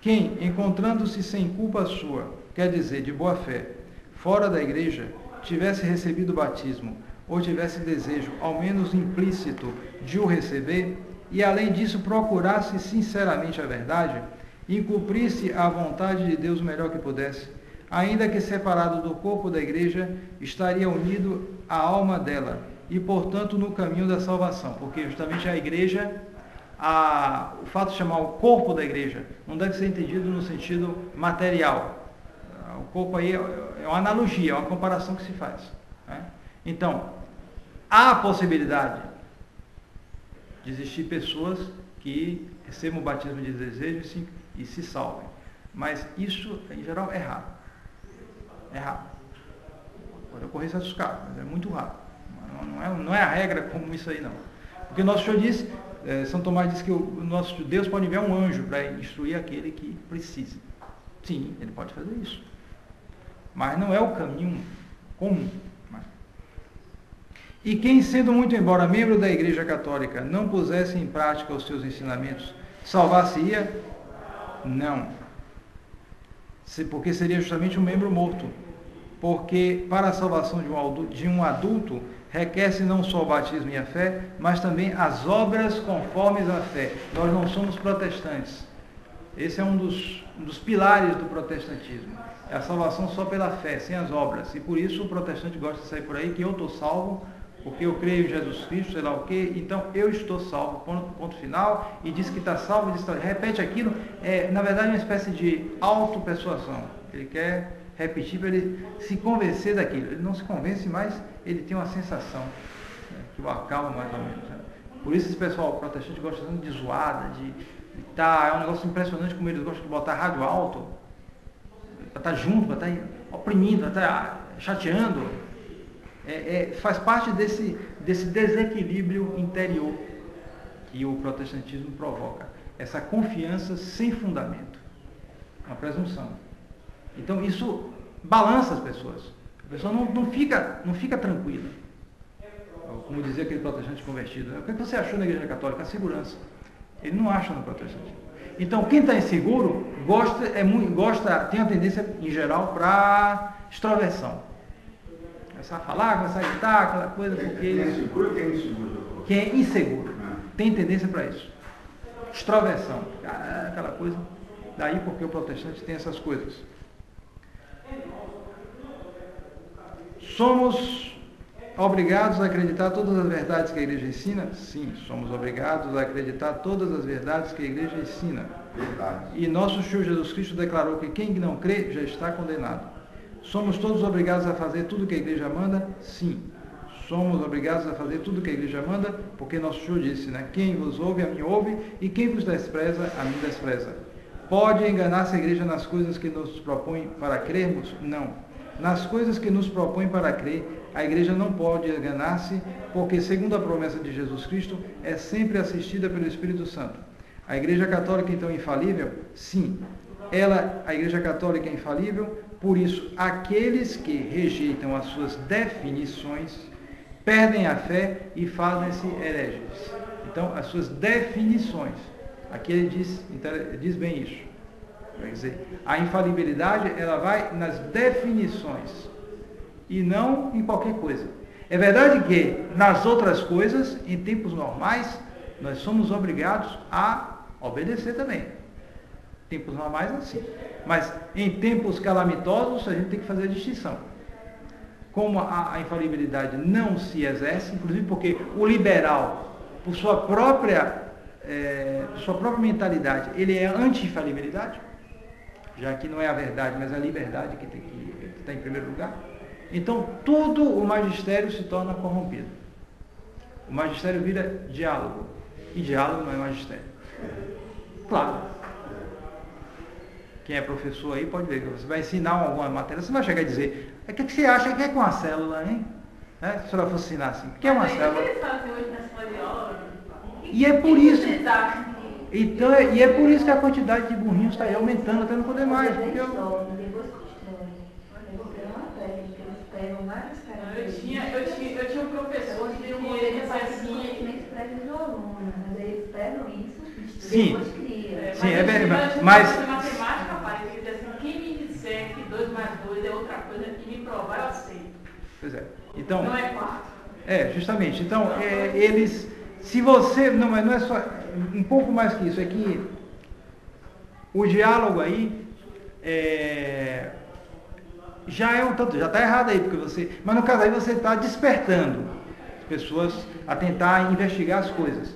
Quem, encontrando-se sem culpa sua, quer dizer, de boa fé, fora da igreja, tivesse recebido o batismo, ou tivesse desejo, ao menos implícito, de o receber, e além disso procurasse sinceramente a verdade, e cumprisse a vontade de Deus o melhor que pudesse, ainda que separado do corpo da igreja, estaria unido à alma dela, e portanto no caminho da salvação, porque justamente a igreja, o fato de chamar o corpo da igreja, não deve ser entendido no sentido material. O corpo aí é uma analogia, é uma comparação que se faz. Né? Então, há a possibilidade de existir pessoas que recebam o batismo de desejo e se salvem. Mas isso, em geral, é raro. É raro. Pode ocorrer certos casos, mas é muito raro. Não é a regra como isso aí, não. Porque o nosso Senhor diz, São Tomás diz que o nosso Deus pode enviar um anjo para instruir aquele que precise. Sim, ele pode fazer isso. Mas não é o caminho comum. E quem, sendo muito embora membro da Igreja Católica, não pusesse em prática os seus ensinamentos, salvar-se-ia? Não. Porque seria justamente um membro morto. Porque para a salvação de um adulto, requer-se não só o batismo e a fé, mas também as obras conformes à fé. Nós não somos protestantes. Esse é um dos pilares do protestantismo. É a salvação só pela fé, sem as obras. E por isso o protestante gosta de sair por aí que eu estou salvo, porque eu creio em Jesus Cristo, sei lá o quê, então eu estou salvo, ponto final, e diz que está salvo, repete aquilo, na verdade é uma espécie de autopersuasão. Ele quer repetir para ele se convencer daquilo. Ele não se convence, mas ele tem uma sensação, né, que o acalma mais ou menos. Né? Por isso esse pessoal protestante gosta tanto de zoada, é um negócio impressionante como eles gostam de botar rádio alto, para estar junto, para estar oprimindo, para estar chateando. Faz parte desse desequilíbrio interior que o protestantismo provoca. Essa confiança sem fundamento. Uma presunção. Então isso balança as pessoas. A pessoa não fica tranquila. Como dizia aquele protestante convertido. Né? O que você achou na Igreja Católica? A segurança. Ele não acha no protestantismo. Então quem está inseguro tem a tendência, em geral, para extroversão. Começar a falar, começar a gritar, aquela coisa, porque... Quem é seguro, quem é inseguro? Quem é inseguro. Tem tendência para isso. Extroversão. Aquela coisa. Daí porque o protestante tem essas coisas. Somos obrigados a acreditar todas as verdades que a igreja ensina? Sim, somos obrigados a acreditar todas as verdades que a igreja ensina. Verdade. E nosso Senhor Jesus Cristo declarou que quem não crê já está condenado. Somos todos obrigados a fazer tudo que a igreja manda? Sim. Somos obrigados a fazer tudo que a igreja manda, porque nosso Senhor disse, né? Quem vos ouve, a mim ouve, e quem vos despreza, a mim despreza. Pode enganar-se a igreja nas coisas que nos propõe para crermos? Não. Nas coisas que nos propõe para crer, a igreja não pode enganar-se, porque, segundo a promessa de Jesus Cristo, é sempre assistida pelo Espírito Santo. A Igreja Católica, então, é infalível? Sim. A Igreja Católica é infalível, por isso, aqueles que rejeitam as suas definições perdem a fé e fazem-se hereges. Então, as suas definições. Aqui ele diz bem isso. Quer dizer, a infalibilidade ela vai nas definições e não em qualquer coisa. É verdade que nas outras coisas, em tempos normais, nós somos obrigados a obedecer também. Tempos normais assim. Mas em tempos calamitosos a gente tem que fazer a distinção. Como a infalibilidade não se exerce, inclusive porque o liberal, por sua própria mentalidade, ele é anti-infalibilidade, já que não é a verdade, mas a liberdade que está em primeiro lugar. Então, todo o magistério se torna corrompido. O magistério vira diálogo. E diálogo não é magistério. Claro. Quem é professor aí pode ver que você vai ensinar alguma matéria, você vai chegar e dizer, o que você acha que é com a célula, hein? Se a senhora fosse ensinar assim, o que é uma célula? E é por isso. Então, e é por isso que a quantidade de burrinhos está aí aumentando até não poder mais. Porque eu tinha um professor que ele fazia assim. Eles pegam isso, sim, sim, é verdade. Mas matemática, pai, ele diz assim, quem me disser que 2 mais 2 é outra coisa que me provar, eu aceito. Pois é. Então, não é 4. Justamente. Então, eles, se você, não, mas não é só, um pouco mais que isso, é que o diálogo aí já é um tanto, já está errado aí, porque você, mas no caso aí você está despertando as pessoas a tentar investigar as coisas.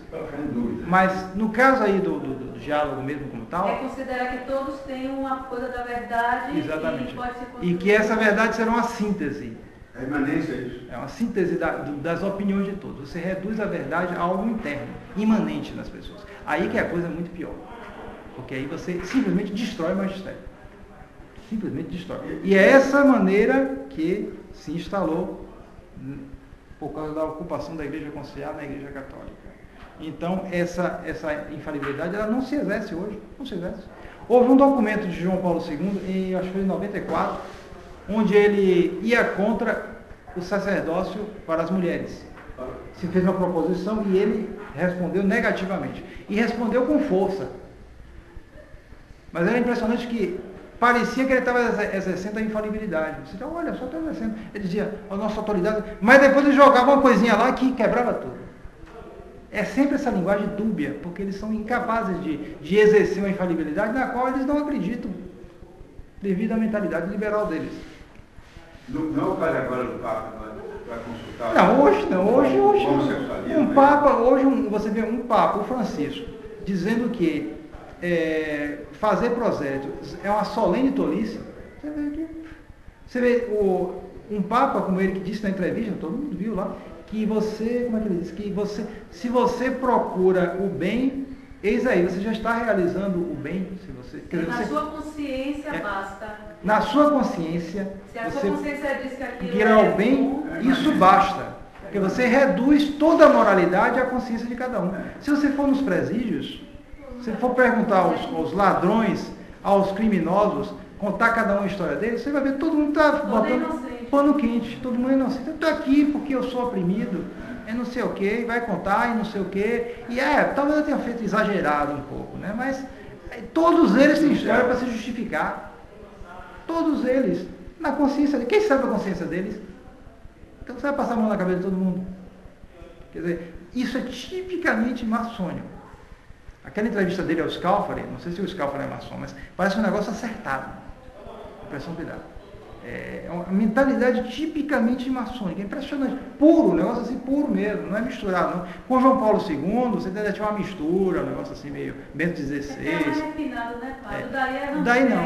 Mas no caso aí do diálogo mesmo como tal, é considerar que todos têm uma coisa da verdade. Exatamente. E pode ser e que essa verdade será uma síntese. É imanência isso. É uma síntese das opiniões de todos. Você reduz a verdade a algo interno, imanente nas pessoas. Aí que é a coisa muito pior. Porque aí você simplesmente destrói o magistério. Simplesmente destrói. E é essa maneira que se instalou por causa da ocupação da igreja conciliar na igreja católica. Então, essa infalibilidade ela não se exerce hoje. Não se exerce. Houve um documento de João Paulo II, acho que foi em 94, onde ele ia contra o sacerdócio para as mulheres. Se fez uma proposição e ele respondeu negativamente. E respondeu com força. Mas era impressionante que parecia que ele estava exercendo a infalibilidade. Você dizia, olha, só está exercendo. Ele dizia, a nossa autoridade... Mas depois ele jogava uma coisinha lá que quebrava tudo. É sempre essa linguagem dúbia, porque eles são incapazes de exercer uma infalibilidade na qual eles não acreditam, devido à mentalidade liberal deles. Não faz agora do Papa para consultar. Não, hoje não. Hoje um Papa, você vê um Papa, o Francisco, dizendo que fazer prosélito é uma solene tolice. Você vê um Papa como ele que disse na entrevista, todo mundo viu lá, que você, como é que ele disse? Que você, se você procura o bem, eis aí, você já está realizando o bem. Se você, sua consciência basta. Na sua consciência, se a sua consciência diz que aquilo é o bem, isso basta. Porque você reduz toda a moralidade à consciência de cada um. Se você for nos presídios, se for perguntar aos ladrões, aos criminosos, contar cada um a história deles, você vai ver todo mundo está botando pano quente, todo mundo é inocente. Eu estou aqui porque eu sou oprimido, não sei o que, vai contar e não sei o que. E talvez eu tenha feito exagerado um pouco, né? Mas todos eles têm história para se justificar. Todos eles. Na consciência deles. Quem sabe a consciência deles? Então você vai passar a mão na cabeça de todo mundo. Quer dizer, isso é tipicamente maçônico. Aquela entrevista dele ao Scalfari, não sei se o Scalfari é maçom, mas parece um negócio acertado. Impressão que dá. É uma mentalidade tipicamente maçônica, é impressionante. Puro, um negócio assim puro mesmo, não é misturado. Não. Com João Paulo II, você ainda tinha uma mistura, um negócio assim meio Bento XVI. É mais refinado, né, Paulo? Daí não.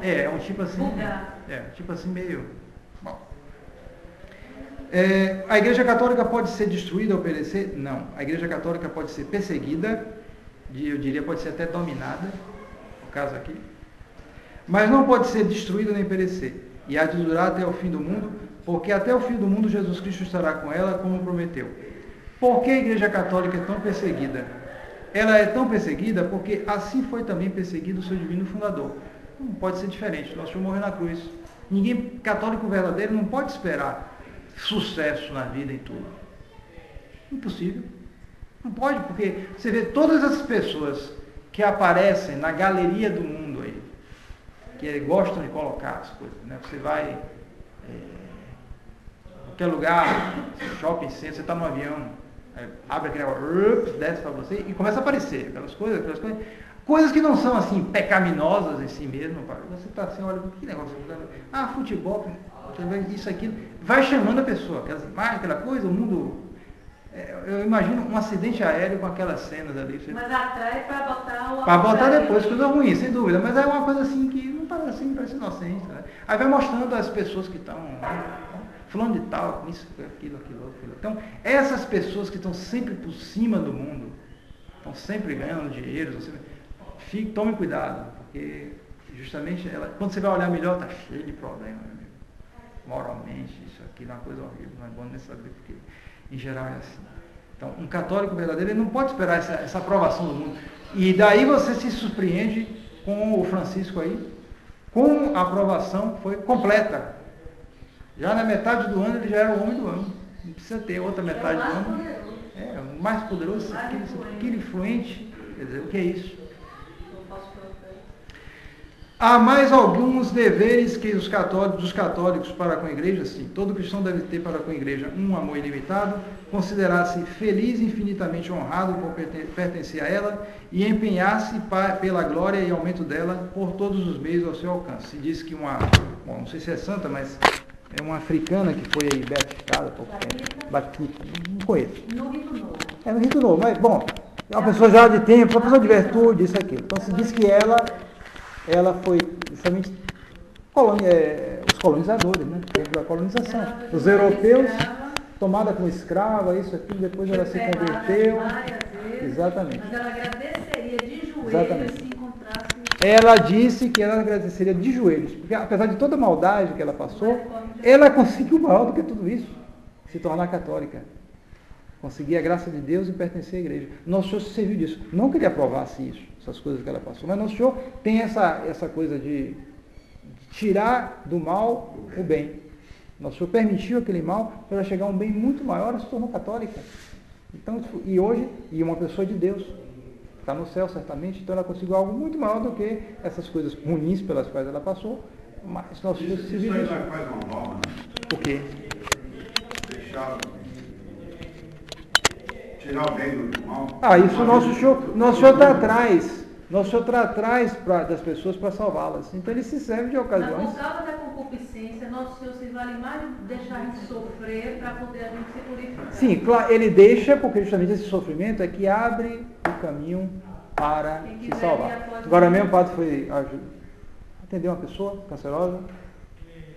É um tipo assim. Vulgar. Tipo assim meio. Bom. A Igreja Católica pode ser destruída ou perecer? Não. A Igreja Católica pode ser perseguida, eu diria pode ser até dominada, no caso aqui, mas não pode ser destruída nem perecer. E há de durar até o fim do mundo, porque até o fim do mundo Jesus Cristo estará com ela, como prometeu. Por que a Igreja Católica é tão perseguida? Ela é tão perseguida porque assim foi também perseguido o seu divino fundador. Não pode ser diferente. Nosso Senhor morreu na cruz. Ninguém católico verdadeiro não pode esperar sucesso na vida e tudo. Impossível. Não pode, porque você vê todas as pessoas que aparecem na galeria do mundo aí, que gostam de colocar as coisas, né? Você vai qualquer lugar, shopping center, você está no avião, abre aquele negócio, desce para você e começa a aparecer aquelas coisas que não são assim pecaminosas em si mesmo. Você está assim, olha, que negócio, futebol, isso, aquilo, vai chamando a pessoa, aquela coisa, o mundo. Eu imagino um acidente aéreo com aquelas cenas ali. Mas atrai para botar o... Para botar depois, coisa ruim, sem dúvida. Mas é uma coisa assim que não parece assim, parece inocente. Né? Aí vai mostrando as pessoas que estão falando de tal, com isso, aquilo. Então, essas pessoas que estão sempre por cima do mundo, estão sempre ganhando dinheiro, tomem cuidado, porque justamente quando você vai olhar melhor, está cheio de problemas. Né? Moralmente, isso aqui é uma coisa horrível, não é bom nem saber porque... Em geral é assim. Então, um católico verdadeiro, ele não pode esperar essa aprovação do mundo. E daí você se surpreende com o Francisco aí, como a aprovação foi completa. Já na metade do ano ele já era o homem do ano. Não precisa ter outra metade do ano. O mais poderoso, aquele influente. Quer dizer, o que é isso? Há mais alguns deveres que dos católicos para com a igreja, sim. Todo cristão deve ter para com a igreja um amor ilimitado, considerar-se feliz, infinitamente honrado por pertencer a ela e empenhar-se pela glória e aumento dela por todos os meios ao seu alcance. Se diz que não sei se é santa, mas é uma africana que foi aí beatificada há pouco tempo. Não conheço. No Rito Novo. É no Rito Novo, mas, bom, é uma pessoa já de tempo, uma pessoa de virtude, isso, aquilo. Então se diz que ela foi justamente os colonizadores, né? Da colonização. Os europeus, tomada como escrava, isso, aquilo, depois ela se converteu. Exatamente. Mas ela agradeceria de joelhos se encontrasse. Ela disse que ela agradeceria de joelhos, porque apesar de toda a maldade que ela passou, ela conseguiu maior do que tudo isso, se tornar católica. Conseguir a graça de Deus e pertencer à igreja. Nosso Senhor se serviu disso. Não que ele aprovasse isso, essas coisas que ela passou, mas Nosso Senhor tem essa coisa de tirar do mal o bem. Nosso Senhor permitiu aquele mal para chegar a um bem muito maior, ela se tornou católica. Então, e hoje, uma pessoa de Deus, está no céu certamente, então ela conseguiu algo muito maior do que essas coisas ruins pelas quais ela passou, mas Nosso Senhor se serviu disso. Isso aí faz uma norma, né? O quê? Tirar o bem do mal. Isso Nosso Senhor está atrás. Nosso Senhor está atrás das pessoas para salvá-las. Então ele se serve de ocasiões. Por causa da concupiscência, Nosso Senhor se vale mais de deixar a gente sofrer para poder a gente se purificar. Sim, claro, ele deixa, porque justamente esse sofrimento é que abre o caminho para se salvar. Agora mesmo o padre foi atender uma pessoa cancerosa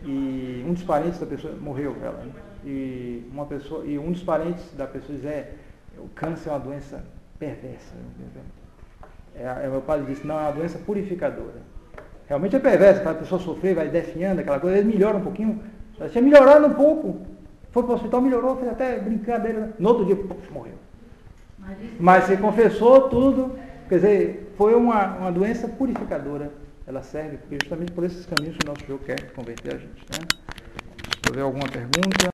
e um dos parentes da pessoa morreu, ela, né? E um dos parentes da pessoa diz, o câncer é uma doença perversa. Meu padre disse, não, é uma doença purificadora. Realmente é perversa, a pessoa sofrer, vai definhando, aquela coisa, ele melhora um pouquinho. Já tinha melhorado um pouco. Foi para o hospital, melhorou, fez até brincadeira. No outro dia, morreu. Mas você confessou tudo, quer dizer, foi uma doença purificadora. Ela serve justamente por esses caminhos que o nosso Senhor quer converter a gente. Né? Deixa eu ver alguma pergunta.